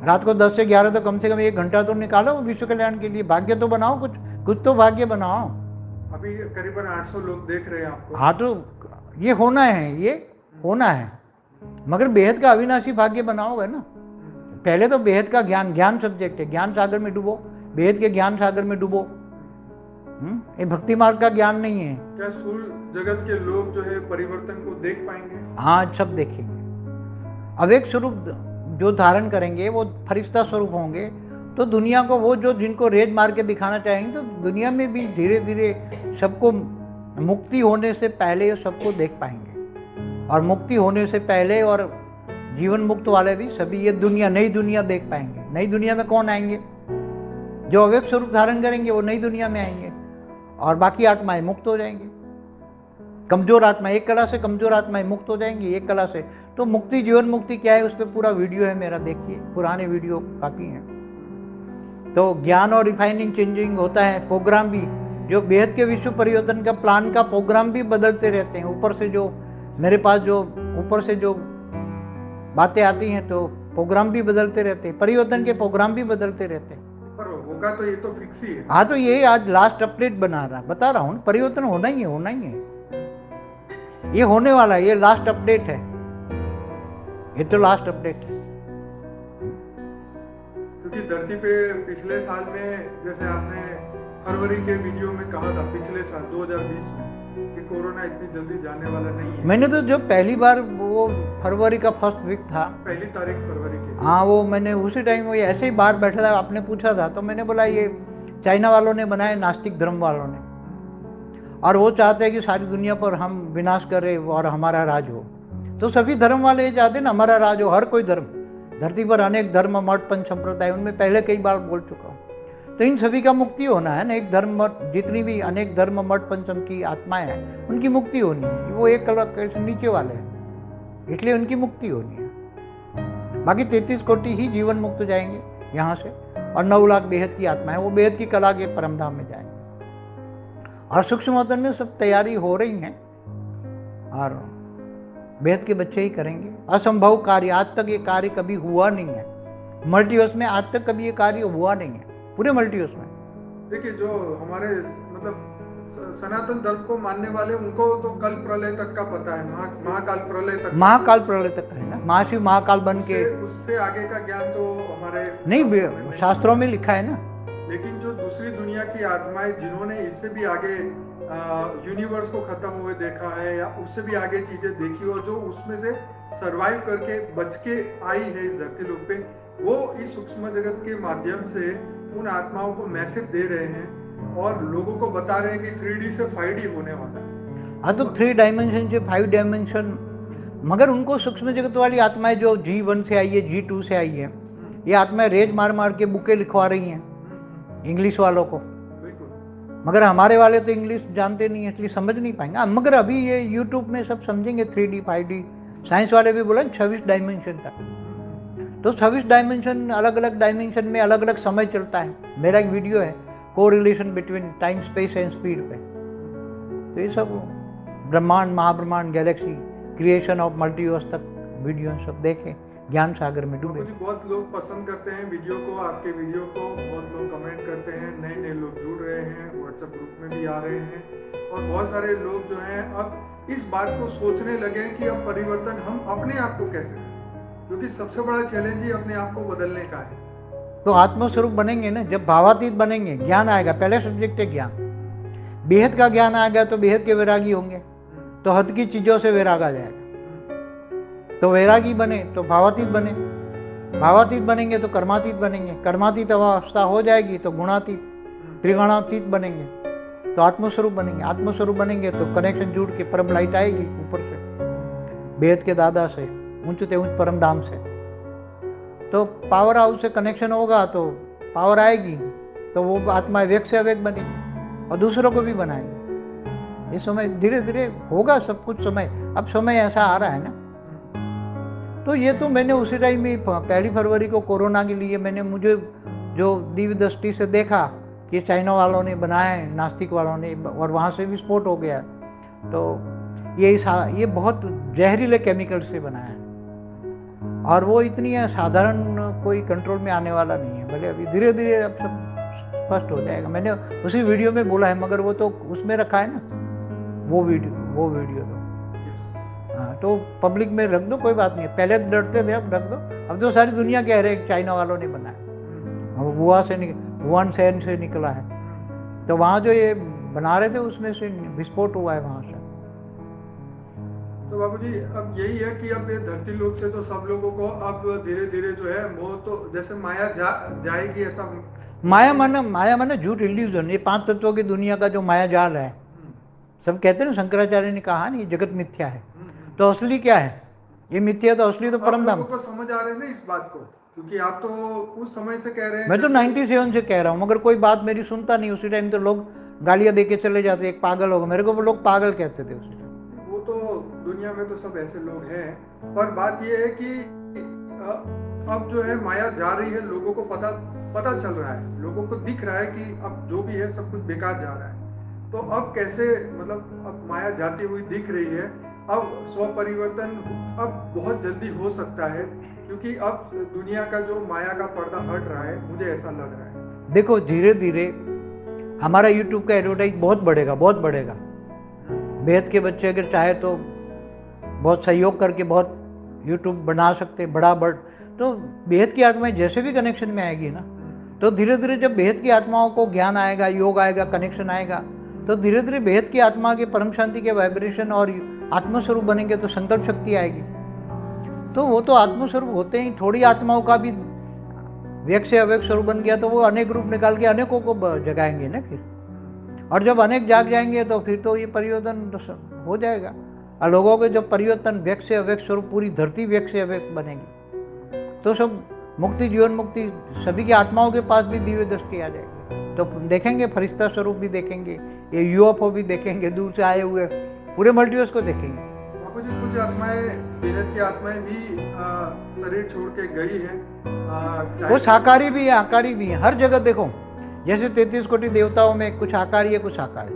रात को 10 से 11 तो कम से कम 1 घंटा तो निकालो विश्व कल्याण के लिए। भाग्य तो बनाओ, कुछ तो भाग्य बनाओ। अभी करीबन 800 लोग देख रहे हैं आपको। हाँ, तो ये होना है, मगर बेहद का अविनाशी भाग्य बनाओगे ना। पहले तो बेहद का ज्ञान सब्जेक्ट है, ज्ञान सागर में डूबो, बेहद के ज्ञान सागर में डूबो। ये भक्ति मार्ग का ज्ञान नहीं है। क्या स्थूल जगत के लोग जो है परिवर्तन को देख पाएंगे? हाँ, सब देखेंगे। अवेक स्वरूप जो धारण करेंगे वो फरिश्ता स्वरूप होंगे, तो दुनिया को वो जो जिनको रेज मार के दिखाना चाहेंगे, तो दुनिया में भी धीरे धीरे सबको मुक्ति होने से पहले सबको देख पाएंगे, और मुक्ति होने से पहले और जीवन मुक्त वाले भी सभी ये दुनिया, नई दुनिया देख पाएंगे। नई दुनिया में कौन आएंगे? जो अवेक स्वरूप धारण करेंगे वो नई दुनिया में आएंगे, और बाकी आत्माएं मुक्त हो जाएंगी। कमजोर आत्मा, एक कला से कमजोर आत्माएं मुक्त हो जाएंगी, एक कला से। तो मुक्ति, जीवन मुक्ति क्या है, उस पर पूरा वीडियो है मेरा, देखिए, पुराने वीडियो काफ़ी हैं। तो ज्ञान और रिफाइनिंग चेंजिंग होता है, प्रोग्राम भी, जो बेहद के विश्व परिवर्तन का प्लान का प्रोग्राम भी बदलते रहते हैं। ऊपर से जो मेरे पास जो ऊपर से जो बातें आती हैं, तो प्रोग्राम भी बदलते रहते हैं, परिवर्तन के प्रोग्राम भी बदलते रहते हैं। पर होगा तो ये तो फिक्स ही है। हाँ, तो ये आज लास्ट अपडेट बता रहा हूँ, परिवर्तन होना ही है, ये होने वाला है, ये लास्ट अपडेट है, ये तो लास्ट अपडेट है। क्योंकि धरती पे पिछले साल में, जैसे आपने फरवरी के वीडियो में कहा था, पिछले साल 2020 में कि कोरोना इतनी जल्दी जाने वाला नहीं है। मैंने तो जब पहली बार वो फरवरी का फर्स्ट वीक था, 1 तारीख फरवरी की, हाँ, वो मैंने उसी टाइम वो ऐसे ही बाहर बैठा था, आपने पूछा था, तो मैंने बोला ये चाइना वालों ने बनाए, नास्तिक धर्म वालों ने, और वो चाहते हैं कि सारी दुनिया पर हम विनाश करें और हमारा राज हो। तो सभी धर्म वाले ये चाहते हैं ना हमारा राज हो, हर कोई धर्म, धरती पर अनेक धर्म, मठ, पंच संप्रदाय, उनमें पहले कई बार बोल चुका हूँ। तो इन सभी का मुक्ति होना है ना। एक धर्म मठ, जितनी भी अनेक धर्म मठ पंचम की आत्माएं हैं, उनकी मुक्ति होनी है। वो एक अलग नीचे वाले हैं, इसलिए उनकी मुक्ति होनी है। बाकी 33 कोटि ही जीवन मुक्त हो जाएंगे यहाँ से, और 9 लाख बेहद की आत्माएं, वो बेहद की कला के परमधाम में जाएंगे। और सूक्ष्म वतन में सब तैयारी हो रही है और बेहद के बच्चे ही करेंगे। असंभव कार्य, आज तक ये कार्य कभी हुआ नहीं है मल्टीवर्स में, आज तक कभी ये कार्य हुआ नहीं है पूरे मल्टीवर्स में। देखिए जो हमारे मतलब सनातन धर्म को मानने वाले उनको तो कल प्रलय तक का पता है, महाकाल प्रलय तक है ना, महाशिव महाकाल बन के, उससे आगे का ज्ञान तो हमारे नहीं शास्त्रों में लिखा है ना। लेकिन जो दूसरी दुनिया की आत्माएं जिन्होंने इससे भी आगे यूनिवर्स को खत्म हुए देखा है या उससे भी आगे चीजें देखी और जो उसमें से सरवाइव करके बच के आई है इस धरती लोक पे, वो इस सूक्ष्म जगत के माध्यम से उन आत्माओं को मैसेज दे रहे हैं और लोगों को बता रहे हैं कि 3D से 5D होने वाला है। हाँ तो 3 डायमेंशन से 5 डायमेंशन, मगर उनको सूक्ष्म जगत वाली आत्माएं जो G1 से आई है, G2 से आई है, ये आत्माएं रेज मार मार के बुके लिखवा रही हैं इंग्लिश वालों को, मगर हमारे वाले तो इंग्लिश जानते नहीं है इसलिए समझ नहीं पाएंगे। मगर अभी ये यूट्यूब में सब समझेंगे 3D 5D। साइंस वाले भी बोले 26 डायमेंशन तक, तो 26 डायमेंशन, अलग अलग डायमेंशन में अलग अलग समय चलता है। मेरा एक वीडियो है correlation between time space and speed पे, तो ये सब ब्रह्मांड महाब्रह्मांड गैलेक्सी क्रिएशन ऑफ मल्टीवर्स तक वीडियो सब देखें, ज्ञान सागर में डूबे। बहुत लोग पसंद करते हैं वीडियो को, आपके वीडियो को बहुत लोग कमेंट करते हैं, नए नए लोग जुड़ रहे हैं, व्हाट्सएप ग्रुप में भी आ रहे हैं और बहुत सारे लोग जो हैं अब इस बात को सोचने लगे कि अब परिवर्तन हम अपने आप को कैसे करें, क्योंकि सबसे बड़ा चैलेंज ही अपने आप को बदलने का है। तो आत्मस्वरूप बनेंगे ना, जब भावातीत बनेंगे, ज्ञान आएगा। पहले सब्जेक्ट है ज्ञान, बेहद का ज्ञान आ गया तो बेहद के वैरागी होंगे, तो हद की चीजों से वैराग आ जाएगा। तो वैरागी बने तो भावातीत बने, भावातीत बनेंगे तो कर्मातीत बनेंगे, कर्मातीत अवस्था हो जाएगी तो गुणातीत त्रिगुणातीत बनेंगे, तो आत्मस्वरूप बनेंगे। आत्मस्वरूप बनेंगे तो कनेक्शन जुड़ के परम लाइट आएगी ऊपर से, बेहद के दादा से, ऊंचते ऊंच परम धाम से। तो पावर हाउस से कनेक्शन होगा तो पावर आएगी, तो वो आत्मा वेग से अवेग बनेगी और दूसरों को भी बनाएगी। ये समय धीरे धीरे होगा सब कुछ। समय अब समय ऐसा आ रहा है ना, तो ये तो मैंने उसी टाइम में 1 फरवरी को कोरोना के लिए मुझे जो दिव्य दृष्टि से देखा कि चाइना वालों ने बनाया है, नास्तिक वालों ने, और वहाँ से विस्फोट हो गया, तो ये बहुत जहरीले केमिकल से बनाया है और वो इतनी साधारण कोई कंट्रोल में आने वाला नहीं है। भले अभी धीरे धीरे अब सब स्पष्ट हो जाएगा। मैंने उसी वीडियो में बोला है, मगर वो तो उसमें रखा है ना वो वीडियो तो हाँ, तो पब्लिक में रख दो, कोई बात नहीं है। पहले तो डरते थे, अब रख दो। अब तो सारी दुनिया कह रहे हैं चाइना वालों ने बनाया, वुहान शहर से निकला है, तो वहाँ जो ये बना रहे थे उसमें से विस्फोट हुआ है वहाँ से। तो बाबूजी अब यही है कि अब ये धरती लोक से तो सब लोगों को अब धीरे धीरे जो है मोह, तो जैसे माया जाएगी ऐसा। माया माना झूठ, इल्यूजन। ये 5 तत्वों की दुनिया का जो माया जाल है, सब कहते हैं ना, शंकराचार्य ने कहा नहीं जगत मिथ्या है, तो असली क्या है? ये मिथ्या तो असली तो परम धाम। आपको समझ आ रहे हैं ना इस बात को, क्योंकि आप तो उस समय से कह रहे हैं। मैं तो 97 से कह रहा हूँ, मगर कोई बात मेरी सुनता नहीं। उसी टाइम तो लोग गालियां दे के चले जाते, एक पागल होगा। मेरे को लोग पागल कहते थे उसी टाइम। वो तो दुनिया में तो सब ऐसे लोग हैं, पर बात ये है कि अब जो है माया जा रही है, लोगों को पता चल रहा है, लोगों को दिख रहा है कि अब जो भी है सब कुछ बेकार जा रहा है। तो अब कैसे, मतलब अब माया जाती हुई दिख रही है, अब स्व परिवर्तन अब बहुत जल्दी हो सकता है, क्योंकि अब दुनिया का जो माया का पर्दा हट रहा है, मुझे ऐसा लग रहा है। देखो धीरे धीरे हमारा यूट्यूब का एडवर्टाइज बहुत बढ़ेगा। बेहद के बच्चे अगर चाहे तो बहुत सहयोग करके बहुत यूट्यूब बना सकते तो बेहद की आत्माएं जैसे भी कनेक्शन में आएगी ना, तो धीरे धीरे जब बेहद की आत्माओं को ज्ञान आएगा, योग आएगा, कनेक्शन आएगा, तो धीरे धीरे बेहद की आत्मा के परम शांति के वाइब्रेशन और आत्मस्वरूप बनेंगे, तो संकल्प शक्ति आएगी। तो वो तो आत्मस्वरूप होते ही थोड़ी आत्माओं का भी व्यक्त से अव्यक्त स्वरूप बन गया, तो वो अनेक रूप निकाल के अनेकों को जगाएंगे ना फिर। और जब अनेक जाग जाएंगे तो फिर तो ये परिवर्तन हो जाएगा। और लोगों के जब परिवर्तन व्यक्त से अव्यक्त स्वरूप, पूरी धरती व्यक्त से अव्यक्त बनेगी, तो सब मुक्ति, जीवन मुक्ति, सभी की आत्माओं के पास भी दिव्य दृष्टि आ जाएगी। तो देखेंगे फरिश्ता स्वरूप भी देखेंगे, ये यूएफओ भी देखेंगे, दूर से आए हुए पूरे मल्टीवर्स को देखेंगे। बाबू जी कुछ आत्माएं, बेहद की आत्माएं भी शरीर छोड़ के गई है, वो साकारी भी है, आकारी भी है। हर जगह देखो, जैसे 33 कोटि देवताओं में कुछ आकारी है, कुछ साकारी।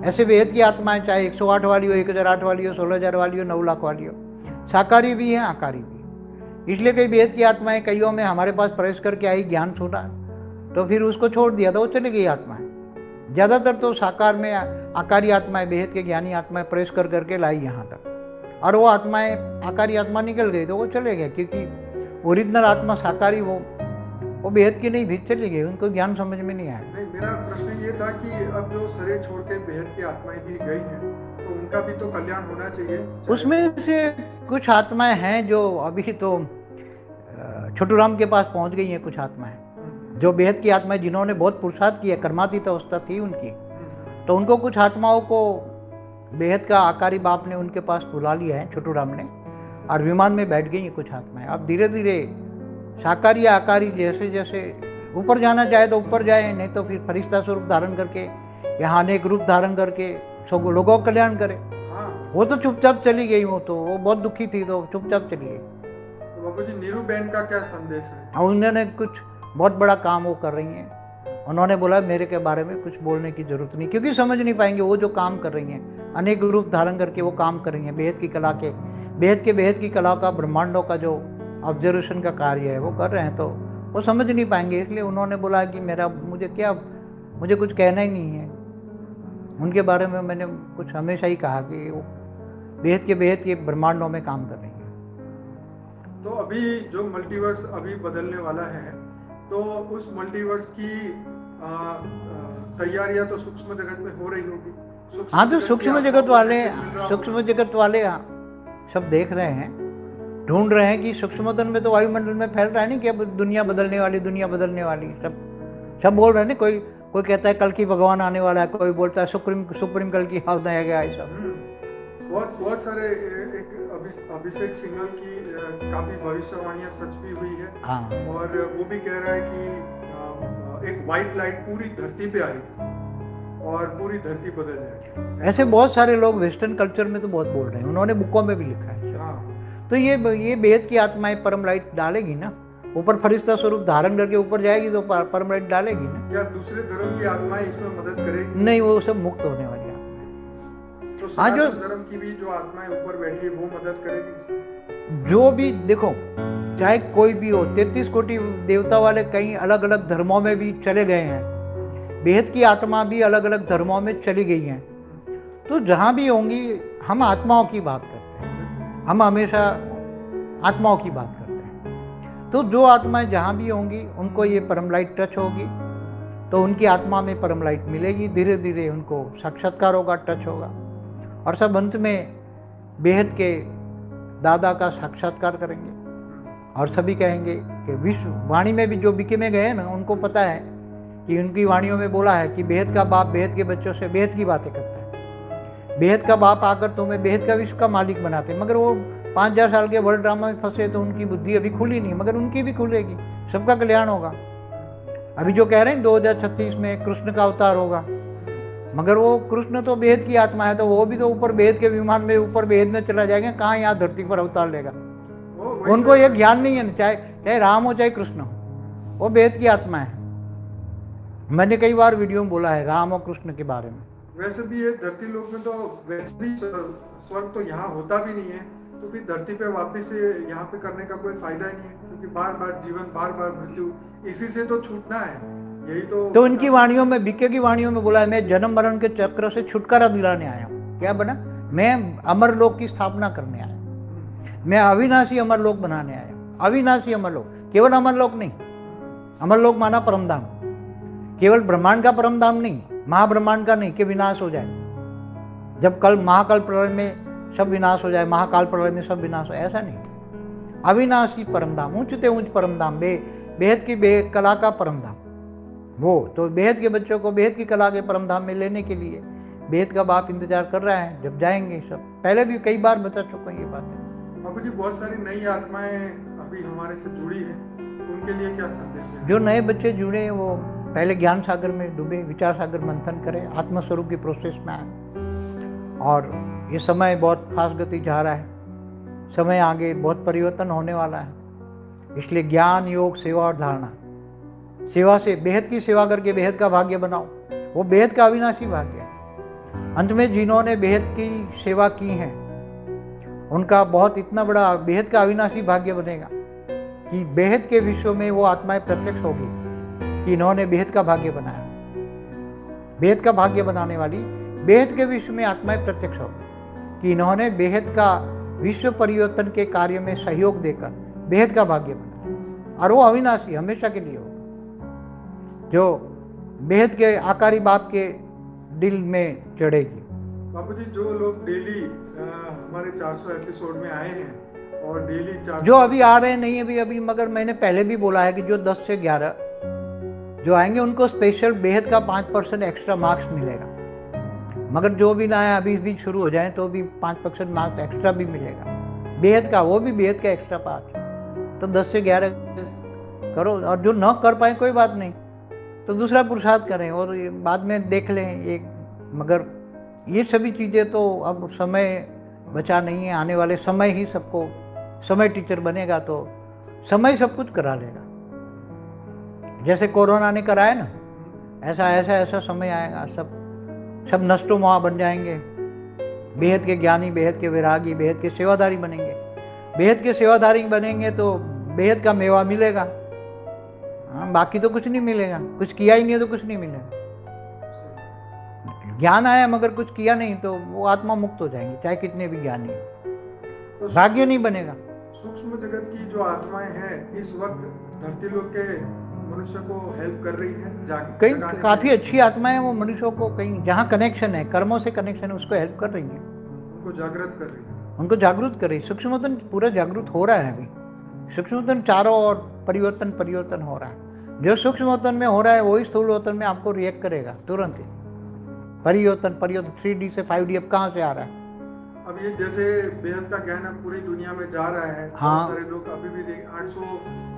ऐसे बेहद की आत्माएं चाहे 108 वाली हो, 1008 वाली हो, 16,000 वाली हो, 9 लाख वाली हो, साकारी भी है, आकारी भी है। इसलिए कई बेहद की आत्माएं कईयों में हमारे पास प्रवेश करके आई, ज्ञान सुना तो फिर उसको छोड़ दिया तो वो चली गई आत्माएं। ज़्यादातर तो साकार में आकारी आत्माएं, बेहद के ज्ञानी आत्माएं प्रवेश कर करके लाई यहाँ तक, और वो आत्माएं आकारी आत्मा निकल गई तो वो चले गए, क्योंकि ओरिजिनल आत्मा साकारी वो बेहद की नहीं थी, चली गई, उनको ज्ञान समझ में नहीं आया। नहीं, मेरा प्रश्न ये था कि अब जो शरीर छोड़ के बेहद की आत्माएं भी गई हैं तो उनका भी तो कल्याण होना चाहिए। उसमें से कुछ आत्माएं हैं जो अभी तो छोटू राम के पास पहुंच गई हैं, कुछ आत्माएं जो बेहद की आत्माएं जिन्होंने बहुत पुरुषार्थ किया, कर्मातीत अवस्था थी उनकी, तो उनको कुछ आत्माओं को बेहद का आकारी बाप ने उनके पास बुला लिया है, छोटू राम ने, और विमान में बैठ गई हैं कुछ आत्माएं। अब धीरे धीरे साकारी या आकारी जैसे जैसे ऊपर जाना चाहे तो ऊपर जाए, नहीं तो फिर फरिश्ता स्वरूप धारण करके यहाँ अनेक रूप धारण करके सब लोगों का कल्याण करे। हाँ। वो तो चुपचाप चली गई, वो बहुत दुखी थी तो चुपचाप चली गई। तो बाबू जी, नीरू बहन का क्या संदेश है? और उन्होंने कुछ बहुत बड़ा काम वो कर रही हैं, उन्होंने बोला मेरे के बारे में कुछ बोलने की जरूरत नहीं, क्योंकि समझ नहीं पाएंगे वो जो काम कर रही हैं, अनेक रूप धारण करके वो काम कर रही हैं, बेहद की कला के बेहद की कला का, ब्रह्मांडों का जो ऑब्जर्वेशन का कार्य है वो कर रहे हैं, तो वो समझ नहीं पाएंगे। इसलिए उन्होंने बोला कि मुझे कुछ कहना ही नहीं है उनके बारे में। मैंने कुछ हमेशा ही कहा कि वो बेहद के ब्रह्मांडों में काम कर रही है। तो अभी जो मल्टीवर्स अभी बदलने वाला है, तो उस मल्टीवर्स की तैयारियां तो सूक्ष्म जगत में हो रही होगी। हाँ, तो सूक्ष्म जगत वाले सब देख रहे हैं, ढूंढ रहे हैं कि सूक्ष्मतन में तो वायुमंडल में फैल रहा है नहीं कि अब दुनिया बदलने वाली, सब बोल रहे हैं ना। कोई कहता है कल की भगवान आने वाला है, कोई बोलता है सुप्रीम कल की हाउस आ गया, ऐसा बहुत सारे अभिषेक सिंघल की काफी भविष्यवाणियां सच भी हुई है। हाँ। और वो भी कह रहा है कि एक व्हाइट लाइट पूरी धरती पे आएगी और पूरी धरती बदल जाएगी। ऐसे बहुत सारे लोग वेस्टर्न कल्चर में तो बहुत बोल रहे हैं, उन्होंने बुकों में भी लिखा है। तो ये बेहद की आत्माएं परम लाइट डालेगी ना, ऊपर फरिश्ता स्वरूप धारण करके ऊपर जाएगी तो परम लाइट डालेगी ना। क्या दूसरे धर्म की आत्माएं इसमें मदद करेगी? नहीं, वो सब मुक्त होने वाली आत्माएं। तो सनातन धर्म की भी जो आत्माएं ऊपर बैठी है वो मदद करेगी? जो भी देखो, चाहे कोई भी हो, 33 कोटि देवता वाले कई अलग अलग धर्मों में भी चले गए हैं, बेहद की आत्मा भी अलग अलग धर्मों में चली गई हैं। तो जहाँ भी होंगी, हम आत्माओं की बात करते हैं, हम हमेशा आत्माओं की बात करते हैं। तो जो आत्माएं जहाँ भी होंगी उनको ये परम लाइट टच होगी, तो उनकी आत्मा में परम लाइट मिलेगी, धीरे धीरे उनको साक्षात्कार होगा, टच होगा, और सब अंत में बेहद के दादा का साक्षात्कार करेंगे। और सभी कहेंगे कि विश्व वाणी में भी जो बिके में गए ना, उनको पता है कि उनकी वाणियों में बोला है कि बेहद का बाप बेहद के बच्चों से बेहद की बातें करता है, बेहद का बाप आकर तुम्हें बेहद का विश्व का मालिक बनाते। मगर वो 5,000 साल के वर्ल्ड ड्रामा में फंसे तो उनकी बुद्धि अभी खुली नहीं, मगर उनकी भी खुलेगी, सबका कल्याण होगा। अभी जो कह रहे हैं 2036 में कृष्ण का अवतार होगा, मगर वो कृष्ण तो बेहद की आत्मा है, तो वो भी तो ऊपर बेहद के विमान में ऊपर बेहद में चला जाएगा, कहाँ यहाँ धरती पर अवतार लेगा। उनको ये ज्ञान नहीं है, चाहे राम हो चाहे कृष्ण हो, वो बेहद की आत्मा है। मैंने कई बार वीडियो में बोला है राम और कृष्ण के बारे में। वैसे भी ये धरती लोक में तो वैसे भी स्वर्ग तो यहाँ होता भी नहीं है, तो फिर धरती पे वापस यहाँ पे करने का कोई फायदा ही नहीं है, क्योंकि बार बार जीवन, बार बार मृत्यु, इसी से तो छूटना है। यही तो इनकी वाणियों में, बीके की वाणियों में बोला है, मैं जन्म मरण के चक्र से छुटकारा दिलाने आया हूँ। क्या बना? मैं अमर लोक की स्थापना करने आया, मैं अविनाशी अमर लोक बनाने आया। अविनाशी अमर लोक, केवल अमर लोक नहीं, अमर लोक माना परमधाम, केवल ब्रह्मांड का परमधाम नहीं, महाब्रह्मांड का नहीं कि विनाश हो जाए। जब कल महाकाल प्रलय में सब विनाश हो जाए, महाकाल प्रलय में सब विनाश हो, ऐसा नहीं। अविनाशी परमधाम, ऊंचते ऊंच परमधाम, बेहद की कला का परमधाम। वो तो बेहद के बच्चों को बेहद की कला के परमधाम में लेने के लिए बेहद का बाप इंतजार कर रहा है, जब जाएंगे सब। पहले भी कई बार बता चुका हूँ ये बातें। बाबू जी, बहुत सारी नई आत्माएं अभी हमारे से जुड़ी है, उनके लिए क्या संदेश है? जो नए बच्चे जुड़े हैं वो पहले ज्ञान सागर में डूबे, विचार सागर मंथन करें, आत्मस्वरूप की प्रोसेस में आए। और ये समय बहुत फास्ट गति जा रहा है, समय आगे बहुत परिवर्तन होने वाला है। इसलिए ज्ञान, योग, सेवा और धारणा, सेवा से बेहद की सेवा करके बेहद का भाग्य बनाओ। वो बेहद का अविनाशी भाग्य है। अंत में जिन्होंने बेहद की सेवा की है उनका बहुत इतना बड़ा बेहद का अविनाशी भाग्य बनेगा कि बेहद के विश्व में वो आत्माएं प्रत्यक्ष होगी कि इन्होंने बेहद का भाग्य बनाया। बेहद का भाग्य बनाने वाली बेहद के विश्व में आत्माएं प्रत्यक्ष होगी कि इन्होंने बेहद का विश्व परिवर्तन के कार्य में सहयोग देकर बेहद का भाग्य बनाया, और वो अविनाशी हमेशा के लिए होगा, जो बेहद के आकारी बाप के दिल में चढ़ेगी। बाबूजी, जो लोग डेली हमारे 400 एपिसोड में आए हैं और डेली 400 जो अभी आ रहे हैं नहीं अभी मगर मैंने पहले भी बोला है कि जो 10 से 11 जो आएंगे उनको स्पेशल बेहद का 5% एक्स्ट्रा मार्क्स मिलेगा, मगर जो भी ना आए अभी भी शुरू हो जाए तो भी 5% मार्क्स एक्स्ट्रा भी मिलेगा बेहद का, वो भी बेहद का एक्स्ट्रा 5। तो 10 से 11 करो, और जो न कर पाए कोई बात नहीं तो दूसरा पुरुषार्थ करें और बाद में देख लें एक। मगर ये सभी चीज़ें तो अब समय बचा नहीं है, आने वाले समय ही सबको, समय टीचर बनेगा तो समय सब कुछ करा लेगा। जैसे कोरोना ने कराया ना, ऐसा समय आएगा, सब नष्टो मोहा बन जाएंगे, बेहद के ज्ञानी, बेहद के वैरागी, बेहद के सेवादारी बनेंगे। बेहद के सेवादारी बनेंगे तो बेहद का मेवा मिलेगा, हाँ, बाकी तो कुछ नहीं मिलेगा। कुछ किया ही नहीं तो कुछ नहीं मिलेगा। ज्ञान आया मगर कुछ किया नहीं तो वो आत्मा मुक्त हो जाएंगे, चाहे कितने भी ज्ञानी हो, तो भाग्य नहीं बनेगा। सूक्ष्म जगत की जो आत्माएं हैं इस वक्त धरती लोक के मनुष्य को हेल्प कर रही है, कहीं काफी अच्छी आत्माएं वो मनुष्यों को कहीं जहाँ कनेक्शन है, कर्मों से कनेक्शन है, उसको हेल्प कर रही है, उनको जागृत कर रही है, उनको जागरूक कर रही है। सूक्ष्मतन पूरा जागरूक हो रहा है अभी, सूक्ष्मतन चारों ओर परिवर्तन हो रहा है। जो सूक्ष्मतन में हो रहा है वही स्थूलवतन में आपको रिएक्ट करेगा तुरंत ही। परिवर्तन 3D से 5D अब कहाँ से आ रहा है? अब ये जैसे बेहद का ज्ञान अब पूरी दुनिया में जा रहा है, हाँ, बहुत सारे लोग अभी भी 800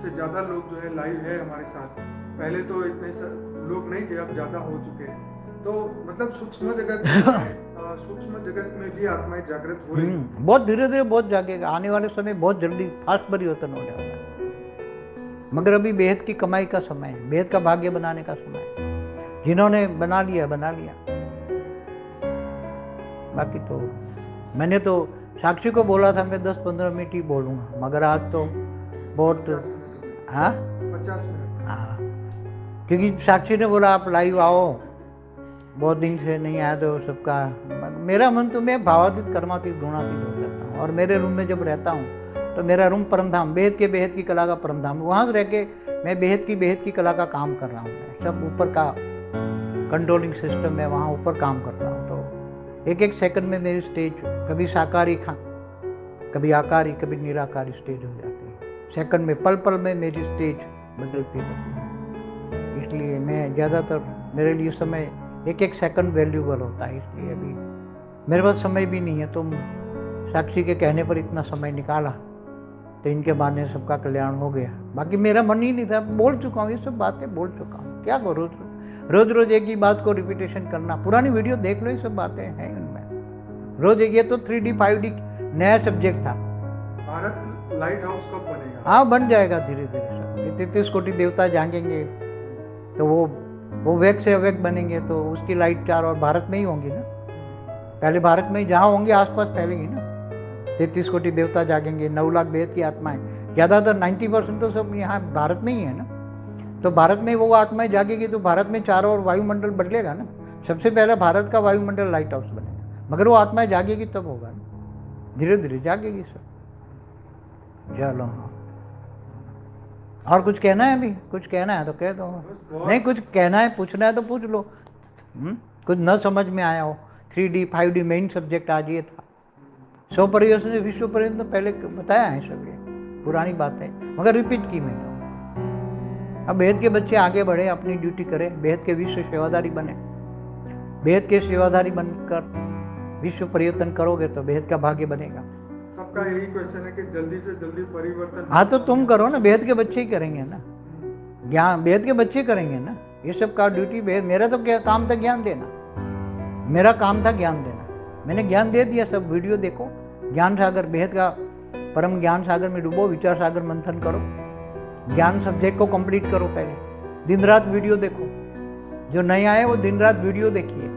से ज्यादा लोग जो है लाइव है हमारे साथ। पहले तो इतने लोग नहीं थे, अब ज्यादा हो चुके हैं। तो मतलब सूक्ष्म जगत में भी आत्माएं जागृत हो रही हैं। बहुत धीरे बहुत जागेगा, आने वाले समय बहुत जल्दी फास्ट परिवर्तन हो जाएगा। मगर अभी बेहद की कमाई का समय है, बेहद का भाग्य बनाने का समय है। जिन्होंने बना लिया बाकी तो मैंने तो साक्षी को बोला था मैं 10-15 मिनट ही बोलूँगा, मगर आज तो बहुत 50 मिनट, हाँ, क्योंकि साक्षी ने बोला आप लाइव आओ, बहुत दिन से नहीं आया तो सबका मेरा मन तो मैं भावातीत कर्मातीत गुणातीत हो जाता हूँ। और मेरे रूम में जब रहता हूँ तो मेरा रूम परमधाम, बेहद की कला का परमधाम, वहाँ से रह के मैं बेहद की कला का काम कर रहा हूँ। मैं सब ऊपर का कंट्रोलिंग सिस्टम है, वहाँ ऊपर काम करता हूँ। तो एक सेकंड में मेरी स्टेज कभी साकारी कभी आकारी कभी निराकारी स्टेज हो जाती है। सेकंड में पल में मेरी स्टेज बदलती रहती है। इसलिए मैं ज़्यादातर, मेरे लिए समय एक सेकंड वैल्यूबल होता है। इसलिए अभी मेरे पास समय भी नहीं है। तुम साक्षी के कहने पर इतना समय निकाला तो इनके बहाने सबका कल्याण हो गया। बाकी मेरा मन ही नहीं था, बोल चुका हूँ, ये सब बातें बोल चुका हूँ। क्या करो, रोज एक ही बात को रिपीटेशन करना। पुरानी वीडियो देख लो, ये सब बातें हैं उनमें। रोज एक, ये तो 3D 5D नया सब्जेक्ट था। भारत लाइट हाउस कब बनेगा? हाँ, बन जाएगा धीरे सब। 33 कोटि देवता जागेंगे तो वो वेग से अवेग बनेंगे, तो उसकी लाइट 4 और भारत में ही होंगी ना। पहले भारत में ही जहाँ होंगे आसपास फैलेंगी ना। 33 कोटि देवता जागेंगे, 9 लाख बेहद की आत्माएं, ज़्यादातर 90% तो सब यहाँ भारत में ही है ना। तो भारत में वो आत्माएं जागेगी तो भारत में चारों ओर वायुमंडल बदलेगा ना। सबसे पहले भारत का वायुमंडल लाइट हाउस बनेगा, मगर वो आत्माएं जागेगी तब होगा ना। धीरे जागेगी सब। चलो, और कुछ कहना है? अभी कुछ कहना है तो कह दो। नहीं, कुछ कहना है, पूछना है तो पूछ लो। कुछ न समझ में आया हो, 3D 5D मेन सब्जेक्ट आज ये था। 100 परिवर्तन से विश्व परिवर्तन तो पहले बताया है सब, ये पुरानी बात है, मगर रिपीट की मैंने। अब बेहद के बच्चे आगे बढ़े, अपनी ड्यूटी करें, बेहद के विश्व सेवादारी बने। बेहद के सेवादारी बनकर विश्व परिवर्तन करोगे तो बेहद का भाग्य बनेगा। सबका यही क्वेश्चन है कि जल्दी से जल्दी परिवर्तन। हाँ, तो तुम करो ना, बेहद के बच्चे ही करेंगे ना। ज्ञान बेहद के बच्चे करेंगे ना, ये सब का ड्यूटी बेहद। मेरा तो क्या काम था, ज्ञान देना। मेरा काम था ज्ञान देना, मैंने ज्ञान दे दिया। सब वीडियो देखो, ज्ञान सागर, बेहद का परम ज्ञान सागर में डूबो, विचार सागर मंथन करो, ज्ञान सब्जेक्ट को कंप्लीट करो। पहले दिन रात वीडियो देखो, जो नहीं आए वो दिन रात वीडियो देखिए।